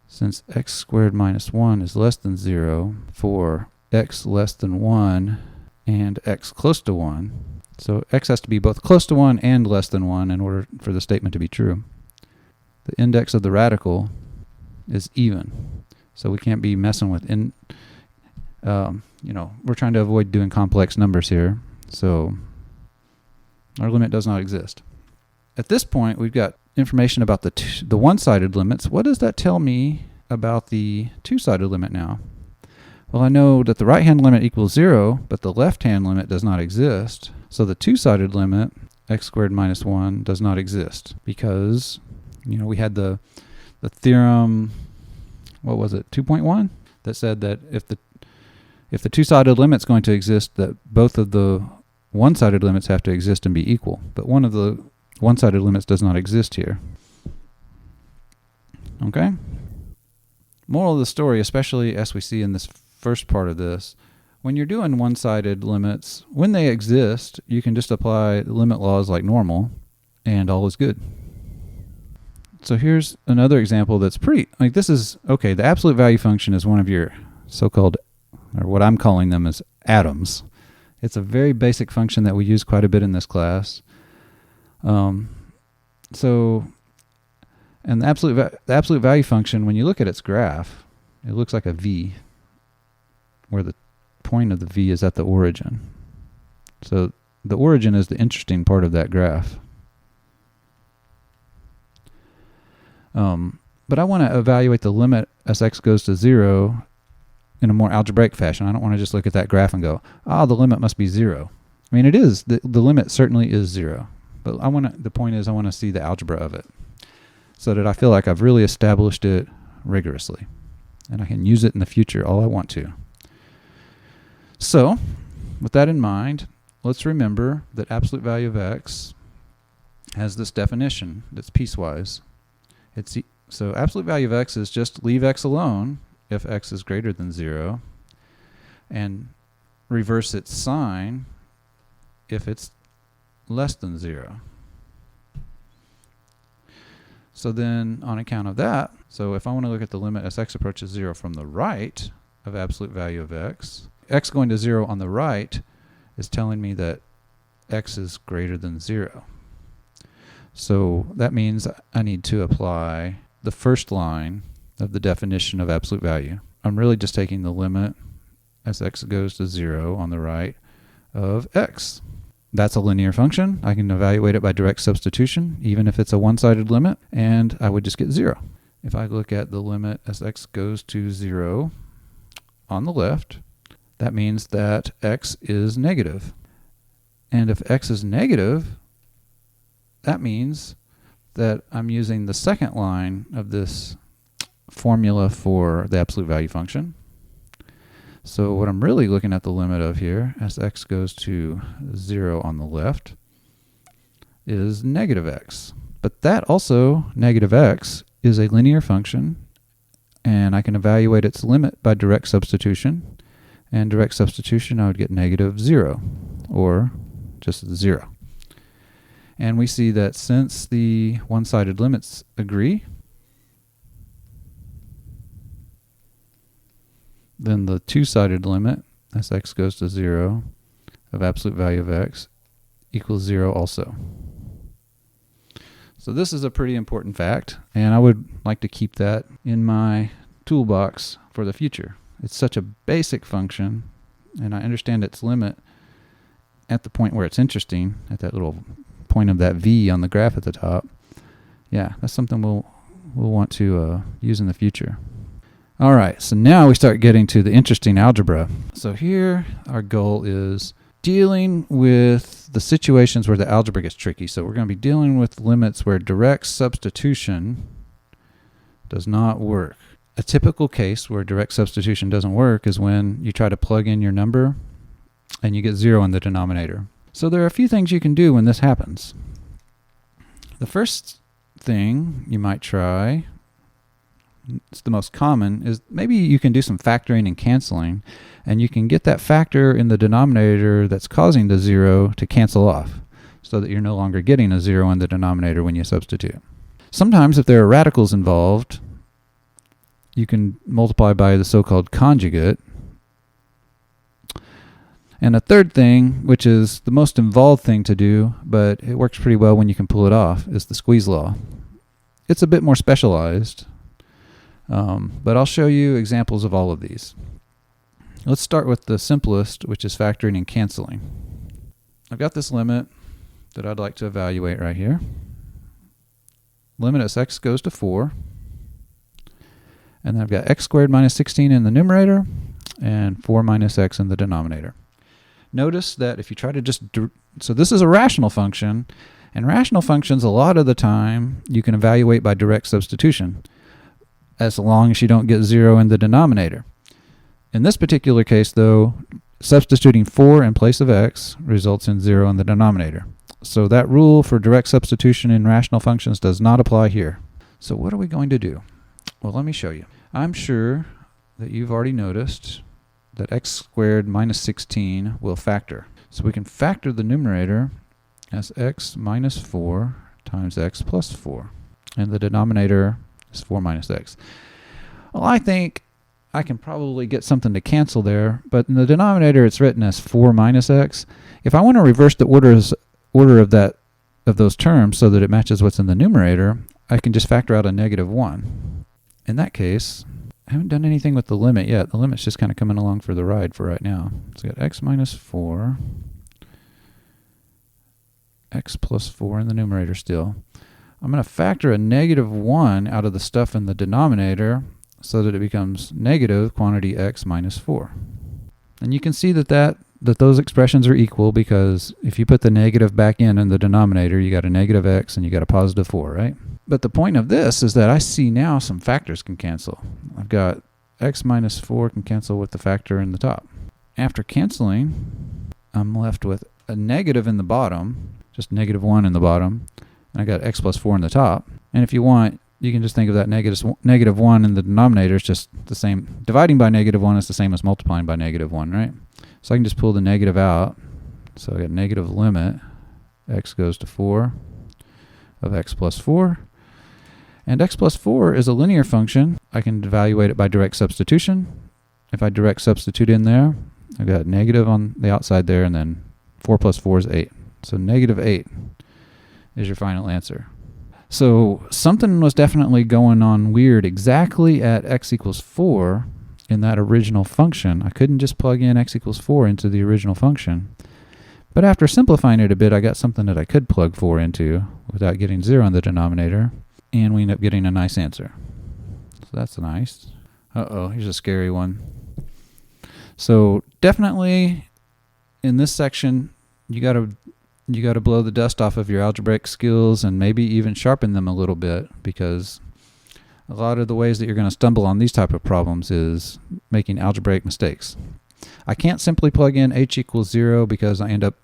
Since x squared minus 1 is less than 0 for x less than 1 and x close to 1, so x has to be both close to 1 and less than 1 in order for the statement to be true. The index of the radical is even. So we can't be messing with, we're trying to avoid doing complex numbers here. So our limit does not exist. At this point, we've got information about the one-sided limits. What does that tell me about the two-sided limit now? Well, I know that the right-hand limit equals 0, but the left-hand limit does not exist. So the two-sided limit, x squared minus 1, does not exist because, we had the theorem, what was it, 2.1? That said that if the two-sided limit's going to exist, that both of the one-sided limits have to exist and be equal. But one of the one-sided limits does not exist here. Okay? Moral of the story, especially as we see in this first part of this, when you're doing one-sided limits, when they exist, you can just apply limit laws like normal, and all is good. So here's another example that's the absolute value function is one of your so-called, or what I'm calling them as atoms. It's a very basic function that we use quite a bit in this class. And the absolute value function, when you look at its graph, it looks like a V, where the point of the V is at the origin. So the origin is the interesting part of that graph. But I want to evaluate the limit as x goes to 0 in a more algebraic fashion. I don't want to just look at that graph and go, the limit must be 0. I mean, it is. The limit certainly is 0. But the point is I want to see the algebra of it so that I feel like I've really established it rigorously. And I can use it in the future all I want to. So, with that in mind, let's remember that absolute value of x has this definition that's piecewise. So absolute value of x is just leave x alone if x is greater than 0, and reverse its sign if it's less than 0. So then on account of that, so if I want to look at the limit as x approaches 0 from the right of absolute value of x going to 0 on the right is telling me that x is greater than 0. So that means I need to apply the first line of the definition of absolute value. I'm really just taking the limit as x goes to 0 on the right of x. That's a linear function. I can evaluate it by direct substitution, even if it's a one-sided limit, and I would just get 0. If I look at the limit as x goes to 0 on the left, that means that x is negative. And if x is negative, that means that I'm using the second line of this formula for the absolute value function. So what I'm really looking at the limit of here, as x goes to 0 on the left, is negative x. But that also, negative x, is a linear function, and I can evaluate its limit by direct substitution. And direct substitution, I would get negative 0, or just 0. And we see that since the one-sided limits agree, then the two-sided limit, as x goes to 0, of absolute value of x equals 0 also. So this is a pretty important fact, and I would like to keep that in my toolbox for the future. It's such a basic function, and I understand its limit at the point where it's interesting, at that little point of that V on the graph at the top, yeah, that's something we'll want to use in the future. All right, so now we start getting to the interesting algebra. So here our goal is dealing with the situations where the algebra gets tricky. So we're going to be dealing with limits where direct substitution does not work. A typical case where direct substitution doesn't work is when you try to plug in your number and you get 0 in the denominator. So there are a few things you can do when this happens. The first thing you might try, it's the most common, is maybe you can do some factoring and canceling, and you can get that factor in the denominator that's causing the 0 to cancel off so that you're no longer getting a 0 in the denominator when you substitute. Sometimes if there are radicals involved, you can multiply by the so-called conjugate. And a third thing, which is the most involved thing to do, but it works pretty well when you can pull it off, is the squeeze law. It's a bit more specialized, but I'll show you examples of all of these. Let's start with the simplest, which is factoring and canceling. I've got this limit that I'd like to evaluate right here. Limit as x goes to 4. And then I've got x squared minus 16 in the numerator and 4 minus x in the denominator. Notice that if you try to just so this is a rational function, and rational functions a lot of the time you can evaluate by direct substitution as long as you don't get 0 in the denominator. In this particular case though, substituting 4 in place of x results in 0 in the denominator. So that rule for direct substitution in rational functions does not apply here. So what are we going to do? Well, let me show you. I'm sure that you've already noticed that x squared minus 16 will factor. So we can factor the numerator as x minus 4 times x plus 4. And the denominator is 4 minus x. Well, I think I can probably get something to cancel there, but in the denominator it's written as 4 minus x. If I want to reverse the order of those terms so that it matches what's in the numerator, I can just factor out a negative 1. In that case, I haven't done anything with the limit yet. The limit's just kind of coming along for the ride for right now. So I got x minus 4, x plus 4 in the numerator still. I'm going to factor a negative 1 out of the stuff in the denominator so that it becomes negative quantity x minus 4. And you can see that those expressions are equal, because if you put the negative back in the denominator, you got a negative x and you got a positive 4, right? But the point of this is that I see now some factors can cancel. I've got x minus 4 can cancel with the factor in the top. After canceling, I'm left with a negative in the bottom, just negative 1 in the bottom, and I got x plus 4 in the top. And if you want, you can just think of that negative 1 in the denominator is just the same. Dividing by negative 1 is the same as multiplying by negative 1, right? So I can just pull the negative out. So I got negative limit, x goes to 4 of x plus 4. And x plus 4 is a linear function. I can evaluate it by direct substitution. If I direct substitute in there, I've got negative on the outside there, and then 4 plus 4 is 8. So negative 8 is your final answer. So something was definitely going on weird exactly at x equals 4 in that original function. I couldn't just plug in x equals 4 into the original function. But after simplifying it a bit, I got something that I could plug 4 into without getting 0 in the denominator, and we end up getting a nice answer. So that's nice. Uh-oh, here's a scary one. So definitely in this section, you gotta blow the dust off of your algebraic skills and maybe even sharpen them a little bit, because a lot of the ways that you're going to stumble on these type of problems is making algebraic mistakes. I can't simply plug in h equals 0 because I end up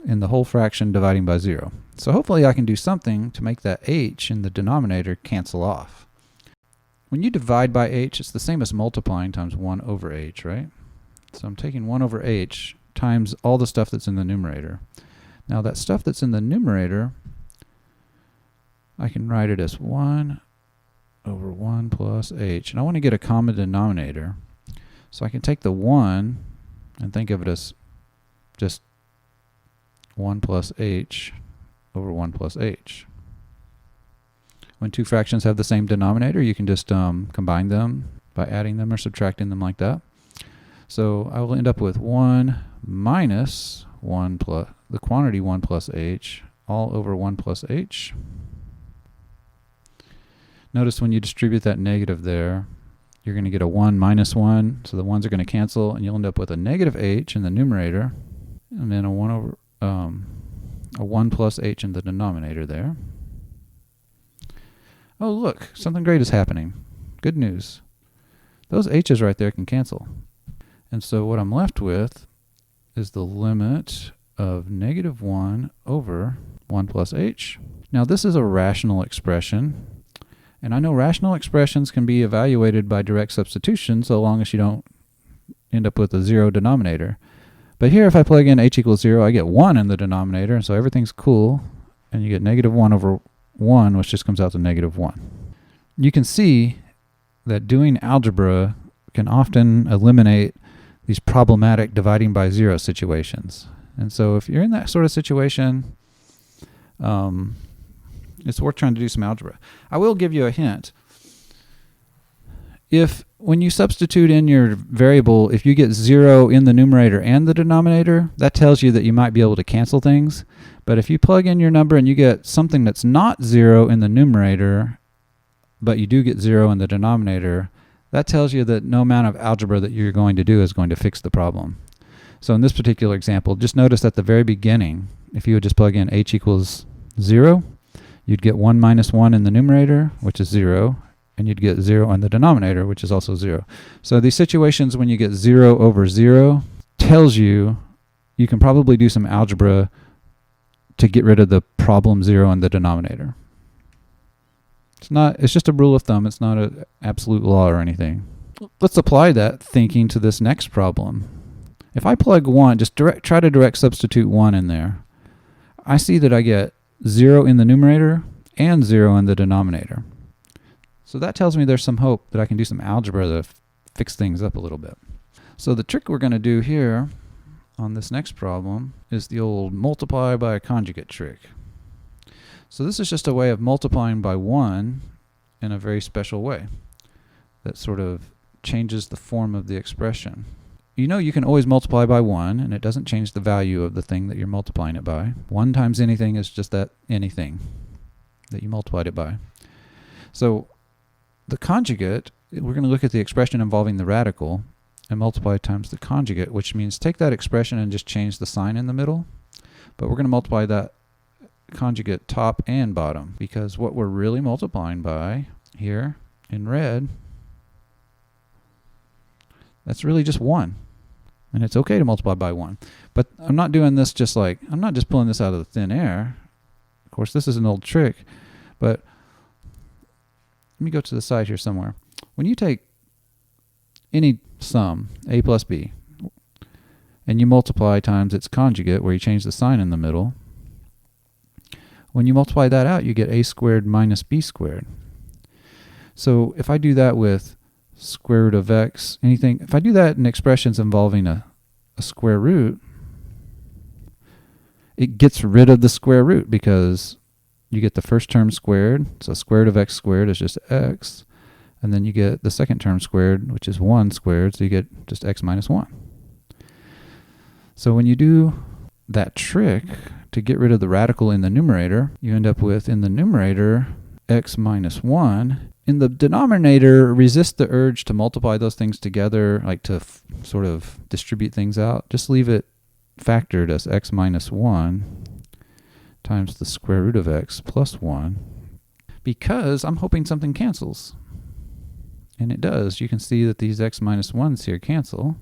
in the whole fraction dividing by 0. So hopefully I can do something to make that h in the denominator cancel off. When you divide by h, it's the same as multiplying times 1 over h, right? So I'm taking 1 over h times all the stuff that's in the numerator. Now that stuff that's in the numerator, I can write it as 1 over 1 plus h. And I want to get a common denominator. So I can take the 1 and think of it as just 1 plus h over 1 plus h. When two fractions have the same denominator, you can just combine them by adding them or subtracting them like that. So I will end up with 1 minus the quantity 1 plus h all over 1 plus h. Notice when you distribute that negative there, you're going to get a 1 minus 1, so the 1's are going to cancel, and you'll end up with a negative h in the numerator, and then a 1 plus h in the denominator there. Oh, look, something great is happening. Good news. Those h's right there can cancel. And so what I'm left with is the limit of negative 1 over 1 plus h. Now this is a rational expression, and I know rational expressions can be evaluated by direct substitution so long as you don't end up with a 0 denominator. But here if I plug in h equals 0, I get 1 in the denominator, and so everything's cool, and you get negative 1 over 1, which just comes out to negative 1. You can see that doing algebra can often eliminate these problematic dividing by 0 situations. And so if you're in that sort of situation, it's worth trying to do some algebra. I will give you a hint. When you substitute in your variable, if you get 0 in the numerator and the denominator, that tells you that you might be able to cancel things. But if you plug in your number and you get something that's not 0 in the numerator, but you do get 0 in the denominator, that tells you that no amount of algebra that you're going to do is going to fix the problem. So in this particular example, just notice at the very beginning, if you would just plug in h equals 0, you'd get 1 minus 1 in the numerator, which is 0, and you'd get 0 in the denominator, which is also 0. So these situations when you get 0 over 0 tells you you can probably do some algebra to get rid of the problem 0 in the denominator. It's just a rule of thumb. It's not an absolute law or anything. Let's apply that thinking to this next problem. If I plug 1, just try to direct substitute 1 in there, I see that I get 0 in the numerator and 0 in the denominator. So that tells me there's some hope that I can do some algebra to fix things up a little bit. So the trick we're going to do here on this next problem is the old multiply by a conjugate trick. So this is just a way of multiplying by 1 in a very special way that sort of changes the form of the expression. You know you can always multiply by 1, and it doesn't change the value of the thing that you're multiplying it by. 1 times anything is just that anything that you multiplied it by. So the conjugate, we're going to look at the expression involving the radical and multiply times the conjugate, which means take that expression and just change the sign in the middle. But we're going to multiply that conjugate top and bottom, because what we're really multiplying by here in red, that's really just 1. And it's okay to multiply by 1. But I'm not doing this I'm not just pulling this out of the thin air. Of course, this is an old trick, but let me go to the side here somewhere. When you take any sum, a plus b, and you multiply times its conjugate, where you change the sign in the middle, when you multiply that out, you get a squared minus b squared. So if I do that with square root of x, if I do that in expressions involving a square root, it gets rid of the square root because you get the first term squared, so square root of x squared is just x, and then you get the second term squared, which is 1 squared, so you get just x minus 1. So when you do that trick to get rid of the radical in the numerator, you end up with, in the numerator, x minus 1. In the denominator, resist the urge to multiply those things together, like to sort of distribute things out. Just leave it factored as x minus 1 times the square root of x plus 1, because I'm hoping something cancels. And it does. You can see that these x minus 1s here cancel.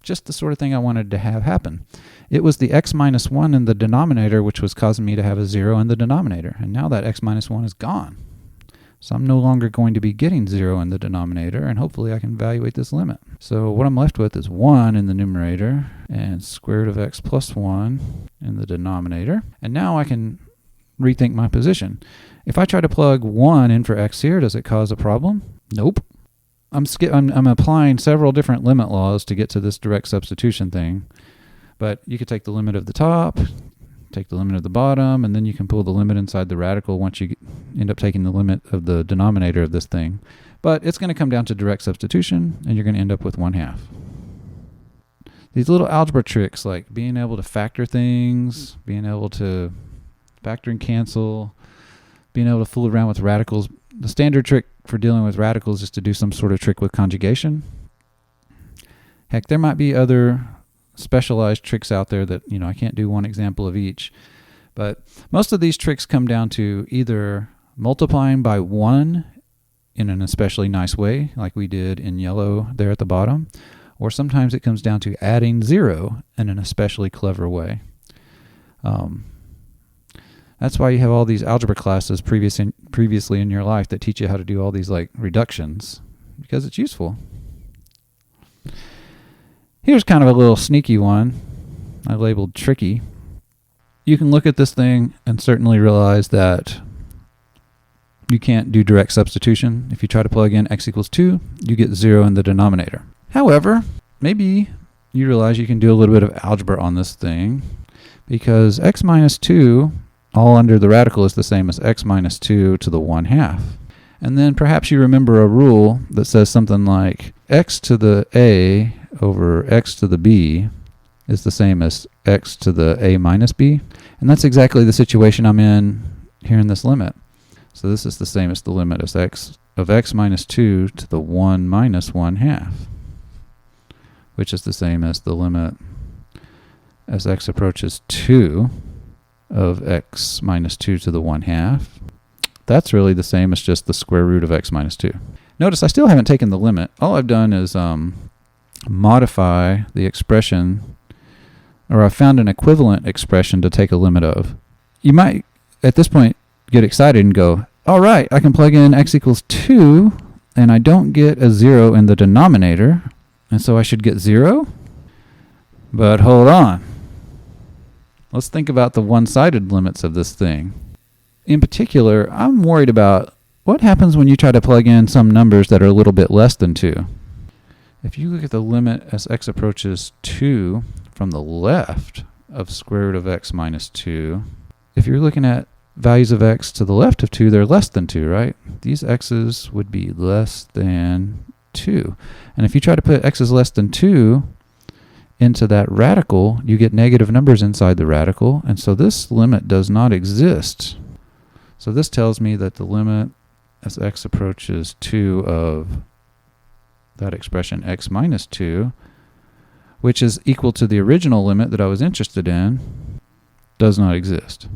Just the sort of thing I wanted to have happen. It was the x minus 1 in the denominator which was causing me to have a 0 in the denominator. And now that x minus 1 is gone. So I'm no longer going to be getting 0 in the denominator, and hopefully I can evaluate this limit. So what I'm left with is 1 in the numerator and square root of x plus 1 in the denominator. And now I can rethink my position. If I try to plug 1 in for x here, does it cause a problem? Nope. I'm applying several different limit laws to get to this direct substitution thing. But you could take the limit of the top, take the limit of the bottom, and then you can pull the limit inside the radical once you end up taking the limit of the denominator of this thing. But it's going to come down to direct substitution, and you're going to end up with 1/2. these little algebra tricks, like being able to factor things, being able to factor and cancel, being able to fool around with radicals. The standard trick for dealing with radicals is to do some sort of trick with conjugation. Heck, there might be other specialized tricks out there that, I can't do one example of each. But most of these tricks come down to either multiplying by 1 in an especially nice way, like we did in yellow there at the bottom, or sometimes it comes down to adding 0 in an especially clever way. That's why you have all these algebra classes previously in your life that teach you how to do all these like reductions, because it's useful. Here's kind of a little sneaky one I labeled tricky. You can look at this thing and certainly realize that you can't do direct substitution. If you try to plug in x equals 2, you get 0 in the denominator. However, maybe you realize you can do a little bit of algebra on this thing, because x minus 2 all under the radical is the same as x minus 2 to the 1/2. And then perhaps you remember a rule that says something like x to the a over x to the b is the same as x to the a minus b. And that's exactly the situation I'm in here in this limit. So this is the same as the limit as x minus 2 to the 1 minus 1/2, which is the same as the limit as x approaches 2 of x minus 2 to the 1/2. That's really the same as just the square root of x minus 2. Notice I still haven't taken the limit. All I've done is modify the expression, or I've found an equivalent expression to take a limit of. You might, at this point, get excited and go, all right, I can plug in x equals 2, and I don't get a 0 in the denominator, and so I should get 0? But hold on. Let's think about the one-sided limits of this thing. In particular, I'm worried about what happens when you try to plug in some numbers that are a little bit less than 2. If you look at the limit as x approaches 2 from the left of square root of x minus 2, if you're looking at values of x to the left of 2, they're less than 2, right? These x's would be less than 2. And if you try to put x's less than 2 into that radical, you get negative numbers inside the radical, and so this limit does not exist. So this tells me that the limit as x approaches 2 of that expression x minus 2, which is equal to the original limit that I was interested in, does not exist.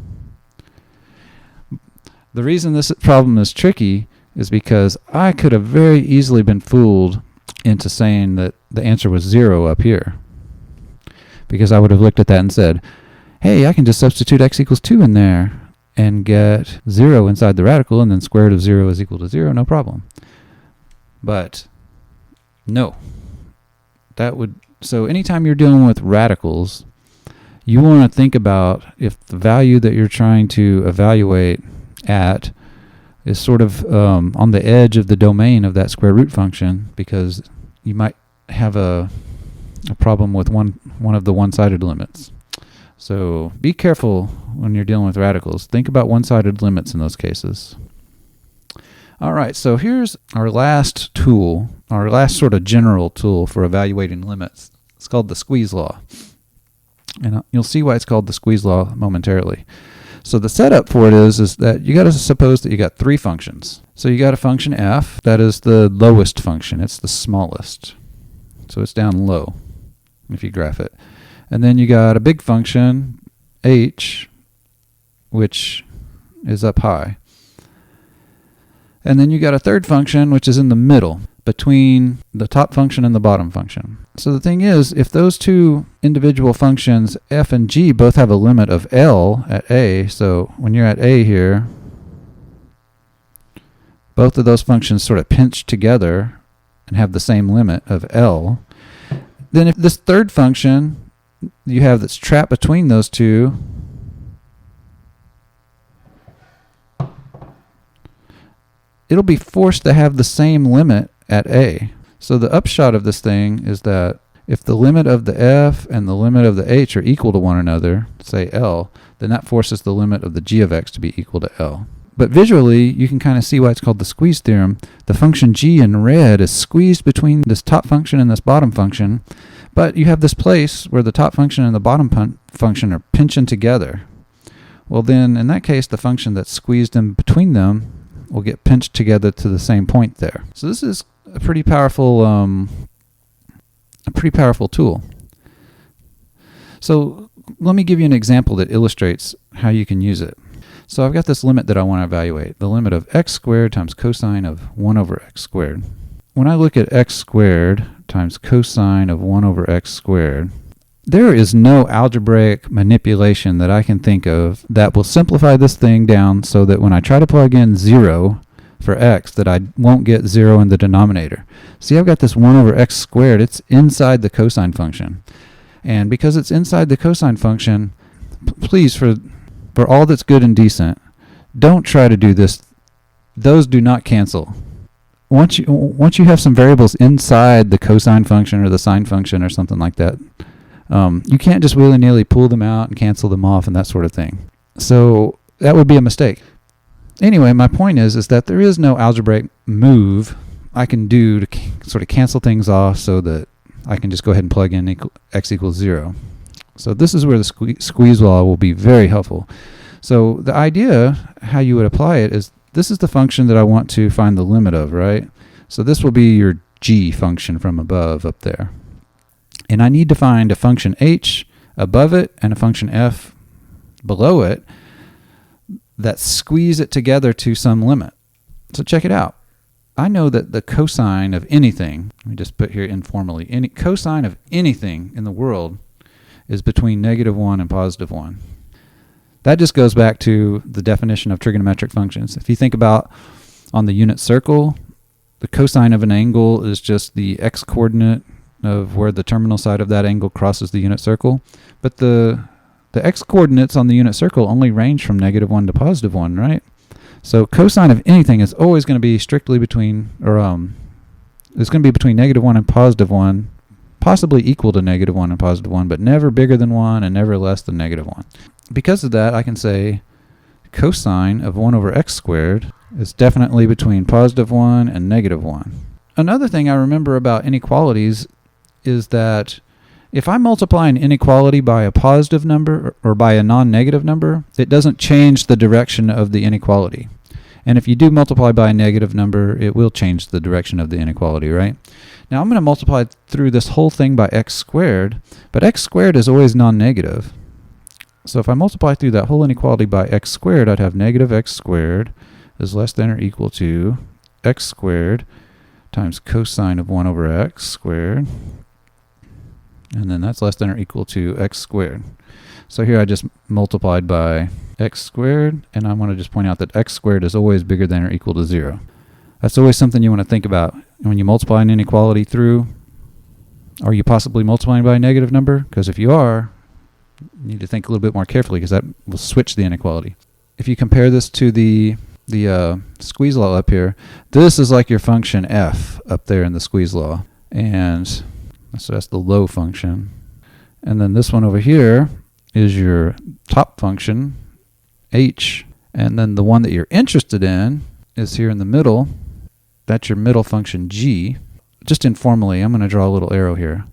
The reason this problem is tricky is because I could have very easily been fooled into saying that the answer was 0 up here, because I would have looked at that and said, hey, I can just substitute x equals 2 in there and get 0 inside the radical, and then square root of 0 is equal to 0, no problem. But no. So anytime you're dealing with radicals, you want to think about if the value that you're trying to evaluate at is sort of on the edge of the domain of that square root function, because you might have a problem with one of the one-sided limits. So be careful when you're dealing with radicals. Think about one-sided limits in those cases. All right, so here's our last tool, our last sort of general tool for evaluating limits. It's called the squeeze law. And you'll see why it's called the squeeze law momentarily. So the setup for it is that you got to suppose that you got 3 functions. So you got a function f, that is the lowest function. It's the smallest. So it's down low if you graph it. And then you got a big function, h, which is up high. And then you got a third function, which is in the middle, between the top function and the bottom function. So the thing is, if those two individual functions, f and g, both have a limit of L at a, so when you're at a here, both of those functions sort of pinch together and have the same limit of L, then if this third function you have that's trapped between those two, it'll be forced to have the same limit at a. So the upshot of this thing is that if the limit of the f and the limit of the h are equal to one another, say L, then that forces the limit of the g of x to be equal to L. But visually, you can kind of see why it's called the squeeze theorem. The function g in red is squeezed between this top function and this bottom function, But you have this place where the top function and the bottom function are pinching together. Well, then in that case, the function that's squeezed in between them will get pinched together to the same point there. So this is a pretty powerful tool. So let me give you an example that illustrates how you can use it. So I've got this limit that I want to evaluate, the limit of x squared times cosine of 1 over x squared. When I look at x squared times cosine of 1 over x squared, there is no algebraic manipulation that I can think of that will simplify this thing down so that when I try to plug in 0 for x, that I won't get 0 in the denominator. See, I've got this 1 over x squared. It's inside the cosine function. And because it's inside the cosine function, please, for all that's good and decent, don't try to do this. Those do not cancel. Once you have some variables inside the cosine function or the sine function or something like that, you can't just willy-nilly pull them out and cancel them off and that sort of thing. So that would be a mistake. Anyway, my point is that there is no algebraic move I can do to sort of cancel things off so that I can just go ahead and plug in x equals 0. So this is where the squeeze law will be very helpful. So the idea, how you would apply it, is this is the function that I want to find the limit of, right? So this will be your g function from above up there. And I need to find a function h above it and a function f below it that squeeze it together to some limit. So check it out. I know that the cosine of anything, let me just put here informally, any cosine of anything in the world is between -1 and +1. That just goes back to the definition of trigonometric functions. If you think about on the unit circle, the cosine of an angle is just the x-coordinate of where the terminal side of that angle crosses the unit circle. But the x-coordinates on the unit circle only range from -1 to +1, right? So cosine of anything is always going to be strictly between, it's going to be between -1 and +1, possibly equal to -1 and +1, but never bigger than 1 and never less than -1. Because of that, I can say cosine of 1 over x squared is definitely between +1 and -1. Another thing I remember about inequalities is that if I multiply an inequality by a positive number or by a non-negative number, it doesn't change the direction of the inequality. And if you do multiply by a negative number, it will change the direction of the inequality, right? Now I'm going to multiply through this whole thing by x squared, but x squared is always non-negative. So if I multiply through that whole inequality by x squared, I'd have negative x squared is less than or equal to x squared times cosine of 1 over x squared. And then that's less than or equal to x squared. So here I just multiplied by x squared, and I want to just point out that x squared is always bigger than or equal to 0. That's always something you want to think about. When you multiply an inequality through, are you possibly multiplying by a negative number? Because if you are, you need to think a little bit more carefully because that will switch the inequality. If you compare this to the squeeze law up here, this is like your function f up there in the squeeze law. And so that's the low function. And then this one over here is your top function, h. And then the one that you're interested in is here in the middle. That's your middle function, g. Just informally, I'm going to draw a little arrow here.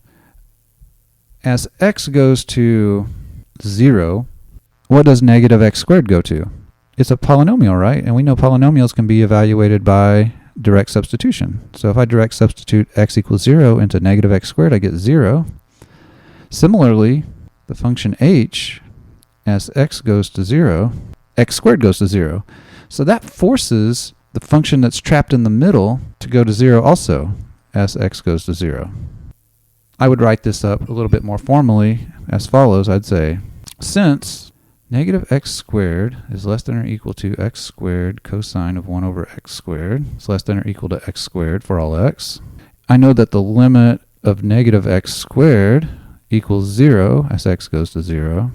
As x goes to 0, what does negative x squared go to? It's a polynomial, right? And we know polynomials can be evaluated by direct substitution. So if I direct substitute x equals 0 into negative x squared, I get 0. Similarly, the function h, as x goes to 0, x squared goes to 0. So that forces the function that's trapped in the middle to go to 0 also, as x goes to 0. I would write this up a little bit more formally as follows. I'd say, since negative x squared is less than or equal to x squared cosine of 1 over x squared, it's less than or equal to x squared for all x, I know that the limit of negative x squared equals 0 as x goes to 0.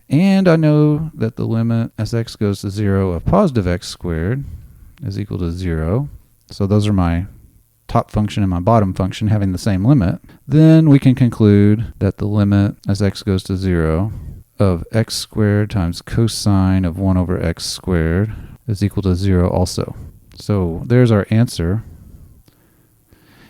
And I know that the limit as x goes to 0 of positive x squared is equal to 0. So those are my top function and my bottom function having the same limit. Then we can conclude that the limit as x goes to 0 of x squared times cosine of 1 over x squared is equal to 0 also. So there's our answer.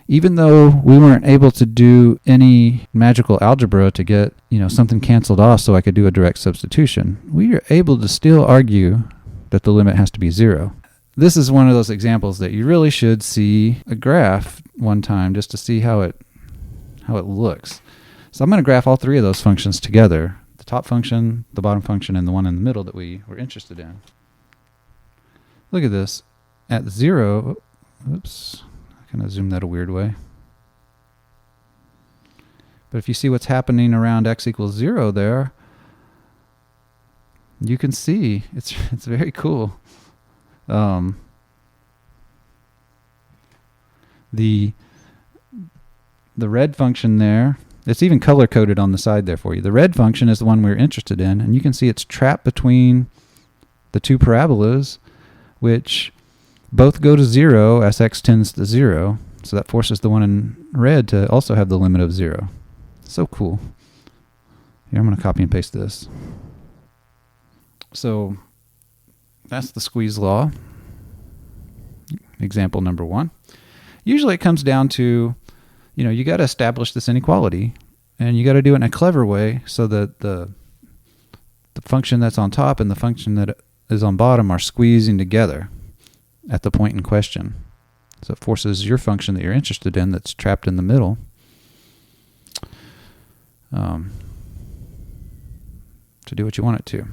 even though we weren't able to do any magical algebra to get, something canceled off so I could do a direct substitution, we are able to still argue that the limit has to be 0. This is one of those examples that you really should see a graph one time just to see how it looks. So I'm going to graph all three of those functions together, the top function, the bottom function, and the one in the middle that we were interested in. Look at this. At 0, oops, I kind of zoomed that a weird way. But if you see what's happening around x equals 0 there, you can see it's very cool. The red function there, it's even color coded on the side there for you. The red function is the one we're interested in, and you can see it's trapped between the two parabolas, which both go to 0 as x tends to 0. So that forces the one in red to also have the limit of 0. So cool. Here, I'm going to copy and paste this. So that's the squeeze law. Example number 1. Usually it comes down to, you got to establish this inequality, and you got to do it in a clever way so that the function that's on top and the function that is on bottom are squeezing together at the point in question. So it forces your function that you're interested in that's trapped in the middle to do what you want it to.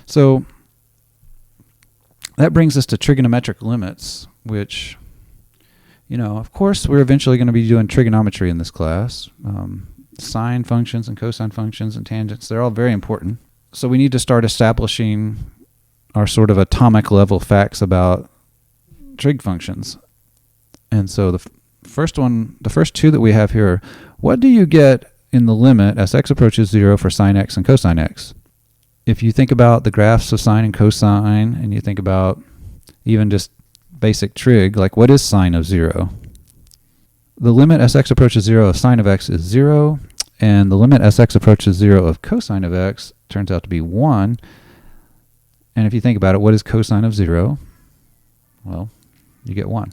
So that brings us to trigonometric limits, which, of course, we're eventually going to be doing trigonometry in this class. Sine functions and cosine functions and tangents, they're all very important. So we need to start establishing our sort of atomic level facts about trig functions. And so the first two that we have here are, what do you get in the limit as x approaches 0 for sine x and cosine x? If you think about the graphs of sine and cosine, and you think about even just basic trig, like what is sine of 0? The limit as x approaches 0 of sine of x is 0, and the limit as x approaches 0 of cosine of x turns out to be 1. And if you think about it, what is cosine of 0? Well, you get 1.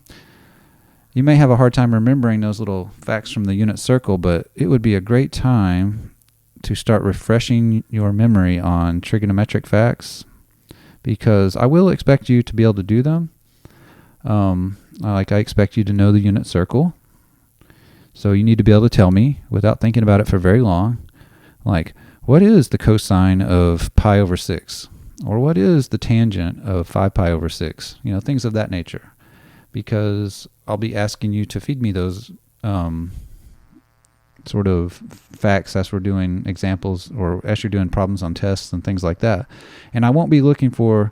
You may have a hard time remembering those little facts from the unit circle, but it would be a great time to start refreshing your memory on trigonometric facts, because I will expect you to be able to do them. I expect you to know the unit circle. So you need to be able to tell me, without thinking about it for very long, like, what is the cosine of pi over 6? Or what is the tangent of 5 pi over 6? Things of that nature. Because I'll be asking you to feed me those sort of facts as we're doing examples or as you're doing problems on tests and things like that. And I won't be looking for,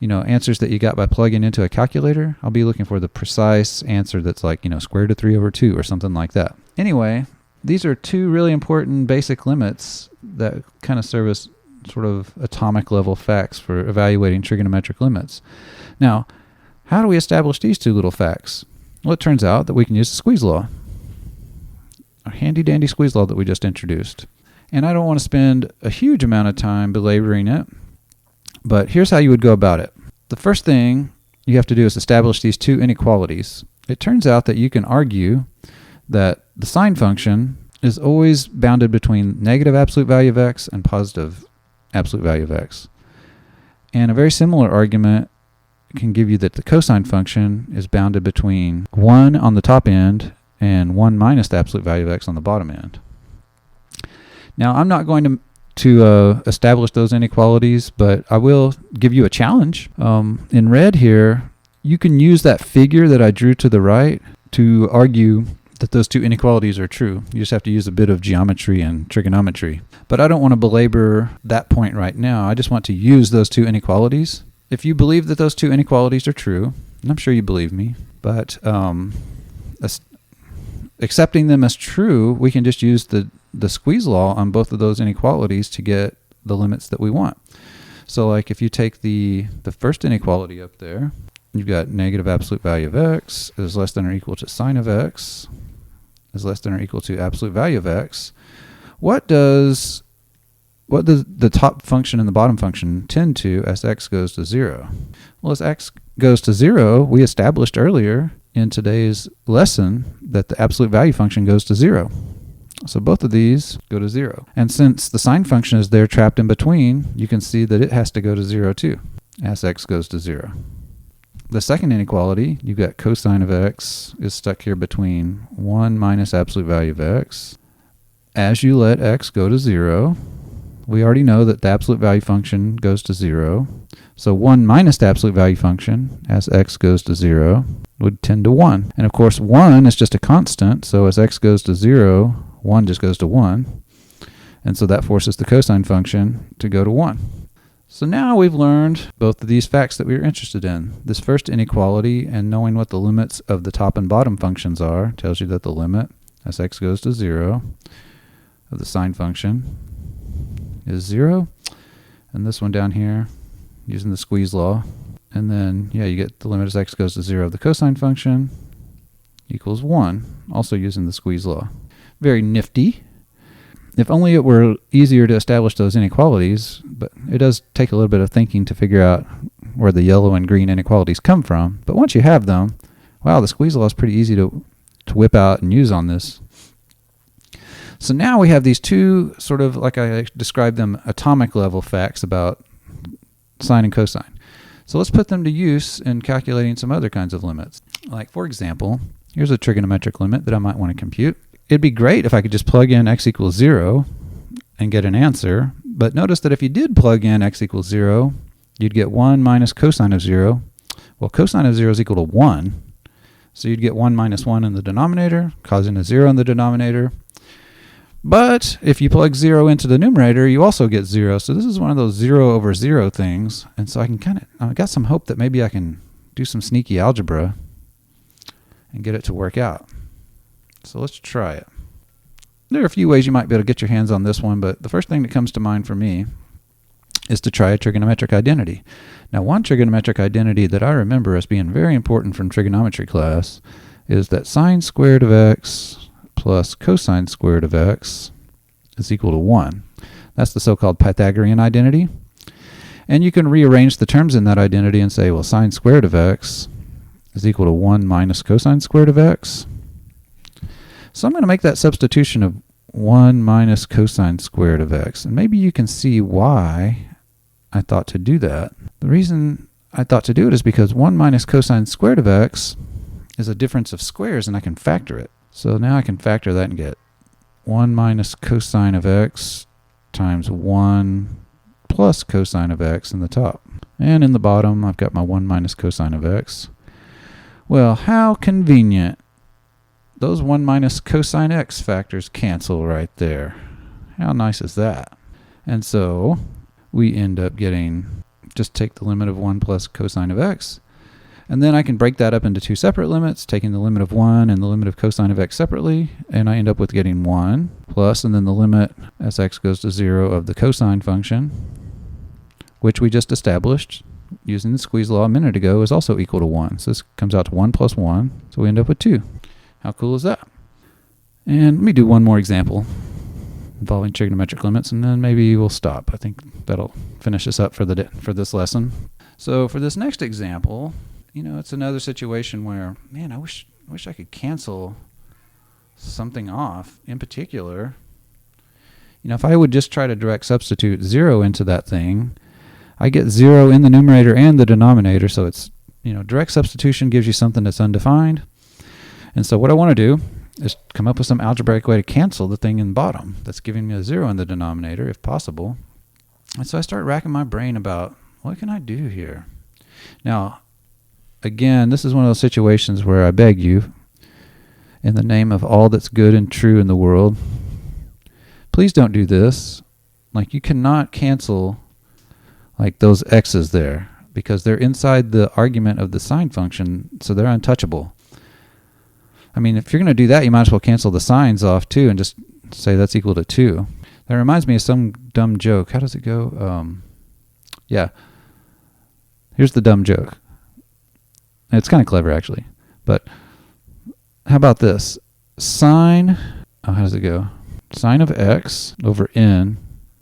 answers that you got by plugging into a calculator. I'll be looking for the precise answer that's like, square root of 3 over 2 or something like that. Anyway, these are two really important basic limits that kind of serve as sort of atomic level facts for evaluating trigonometric limits. Now, how do we establish these two little facts? Well, it turns out that we can use the squeeze law, our handy dandy squeeze law that we just introduced. And I don't want to spend a huge amount of time belaboring it, but here's how you would go about it. The first thing you have to do is establish these two inequalities. It turns out that you can argue that the sine function is always bounded between negative absolute value of x and positive absolute value of x. And a very similar argument can give you that the cosine function is bounded between 1 on the top end and 1 minus the absolute value of x on the bottom end. Now, I'm not going to establish those inequalities, but I will give you a challenge. In red here, you can use that figure that I drew to the right to argue that those two inequalities are true. You just have to use a bit of geometry and trigonometry. But I don't want to belabor that point right now. I just want to use those two inequalities. If you believe that those two inequalities are true, and I'm sure you believe me, but accepting them as true, we can just use the squeeze law on both of those inequalities to get the limits that we want. So like if you take the first inequality up there, you've got negative absolute value of x is less than or equal to sine of x is less than or equal to absolute value of x. What does the top function and the bottom function tend to as x goes to 0? Well, as x goes to 0, we established earlier in today's lesson that the absolute value function goes to 0. So both of these go to 0. And since the sine function is there trapped in between, you can see that it has to go to 0 too, as x goes to 0. The second inequality, you've got cosine of x is stuck here between 1 minus absolute value of x. As you let x go to 0, we already know that the absolute value function goes to 0. So 1 minus the absolute value function, as x goes to 0, would tend to 1. And of course 1 is just a constant, so as x goes to 0, 1 just goes to 1. And so that forces the cosine function to go to 1. So now we've learned both of these facts that we were interested in. This first inequality, and knowing what the limits of the top and bottom functions are, tells you that the limit as x goes to 0 of the sine function is 0. And this one down here, using the squeeze law. And then, yeah, you get the limit as x goes to 0 of the cosine function equals 1, also using the squeeze law. Very nifty. If only it were easier to establish those inequalities, but it does take a little bit of thinking to figure out where the yellow and green inequalities come from. But once you have them, wow, the squeeze law is pretty easy to whip out and use on this. So now we have these two sort of, like I described them, atomic level facts about sine and cosine. So let's put them to use in calculating some other kinds of limits. Like, for example, here's a trigonometric limit that I might want to compute. It'd be great if I could just plug in x equals 0 and get an answer, but notice that if you did plug in x equals 0, you'd get 1 minus cosine of 0. Well, cosine of 0 is equal to 1, so you'd get 1 minus 1 in the denominator, causing a 0 in the denominator. But if you plug 0 into the numerator, you also get 0. So this is one of those 0 over 0 things. And so I got some hope that maybe I can do some sneaky algebra and get it to work out. So let's try it. There are a few ways you might be able to get your hands on this one, but the first thing that comes to mind for me is to try a trigonometric identity. Now, one trigonometric identity that I remember as being very important from trigonometry class is that sine squared of x plus cosine squared of x is equal to 1. That's the so-called Pythagorean identity. And you can rearrange the terms in that identity and say, well, sine squared of x is equal to 1 minus cosine squared of x. So I'm going to make that substitution of 1 minus cosine squared of x. And maybe you can see why I thought to do that. The reason I thought to do it is because 1 minus cosine squared of x is a difference of squares, and I can factor it. So now I can factor that and get 1 minus cosine of x times 1 plus cosine of x in the top. And in the bottom, I've got my 1 minus cosine of x. Well, how convenient. Those 1 minus cosine x factors cancel right there. How nice is that? And so we end up getting, just take the limit of 1 plus cosine of x, and then I can break that up into two separate limits, taking the limit of 1 and the limit of cosine of x separately, and I end up with getting 1 plus, and then the limit as x goes to 0 of the cosine function, which we just established using the squeeze law a minute ago, is also equal to 1. So this comes out to 1 plus 1, so we end up with 2. How cool is that? And let me do one more example involving trigonometric limits, and then maybe we'll stop. I think that'll finish us up for this lesson. So for this next example, it's another situation where, man, I wish I could cancel something off. In particular, if I would just try to direct substitute 0 into that thing, I get 0 in the numerator and the denominator. So it's, direct substitution gives you something that's undefined. And so what I want to do is come up with some algebraic way to cancel the thing in the bottom that's giving me a 0 in the denominator, if possible. And so I start racking my brain about, what can I do here? Now, again, this is one of those situations where I beg you, in the name of all that's good and true in the world, please don't do this. Like, you cannot cancel like those x's there because they're inside the argument of the sine function, so they're untouchable. I mean, if you're going to do that, you might as well cancel the signs off too and just say that's equal to 2. That reminds me of some dumb joke. How does it go? Yeah. Here's the dumb joke. It's kind of clever, actually. But how about this? How does it go? Sine of x over n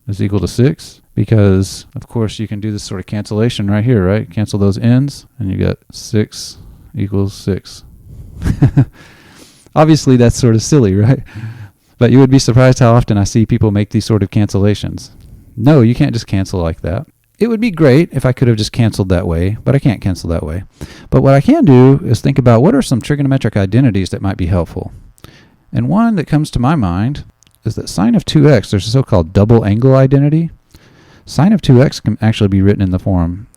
is equal to 6. Because, of course, you can do this sort of cancellation right here, right? Cancel those n's, and you get 6 equals 6. Obviously, that's sort of silly, right? But you would be surprised how often I see people make these sort of cancellations. No, you can't just cancel like that. It would be great if I could have just canceled that way, but I can't cancel that way. But what I can do is think about what are some trigonometric identities that might be helpful. And one that comes to my mind is that sine of 2x, there's a so-called double angle identity. Sine of 2x can actually be written in the form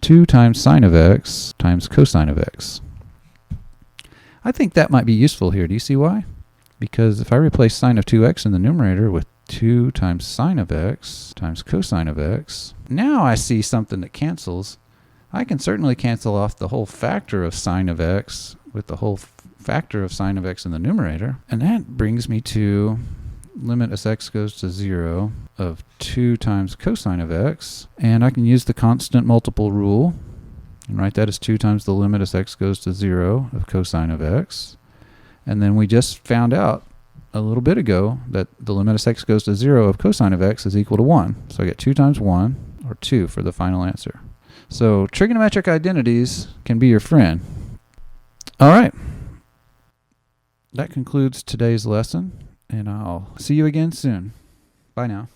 2 times sine of x times cosine of x. I think that might be useful here. Do you see why? Because if I replace sine of 2x in the numerator with 2 times sine of x times cosine of x, now I see something that cancels. I can certainly cancel off the whole factor of sine of x with the whole factor of sine of x in the numerator. And that brings me to limit as x goes to 0 of 2 times cosine of x. And I can use the constant multiple rule and write that as 2 times the limit as x goes to 0 of cosine of x. And then we just found out a little bit ago that the limit as x goes to 0 of cosine of x is equal to 1. So I get 2 times 1, or 2 for the final answer. So trigonometric identities can be your friend. All right. That concludes today's lesson, and I'll see you again soon. Bye now.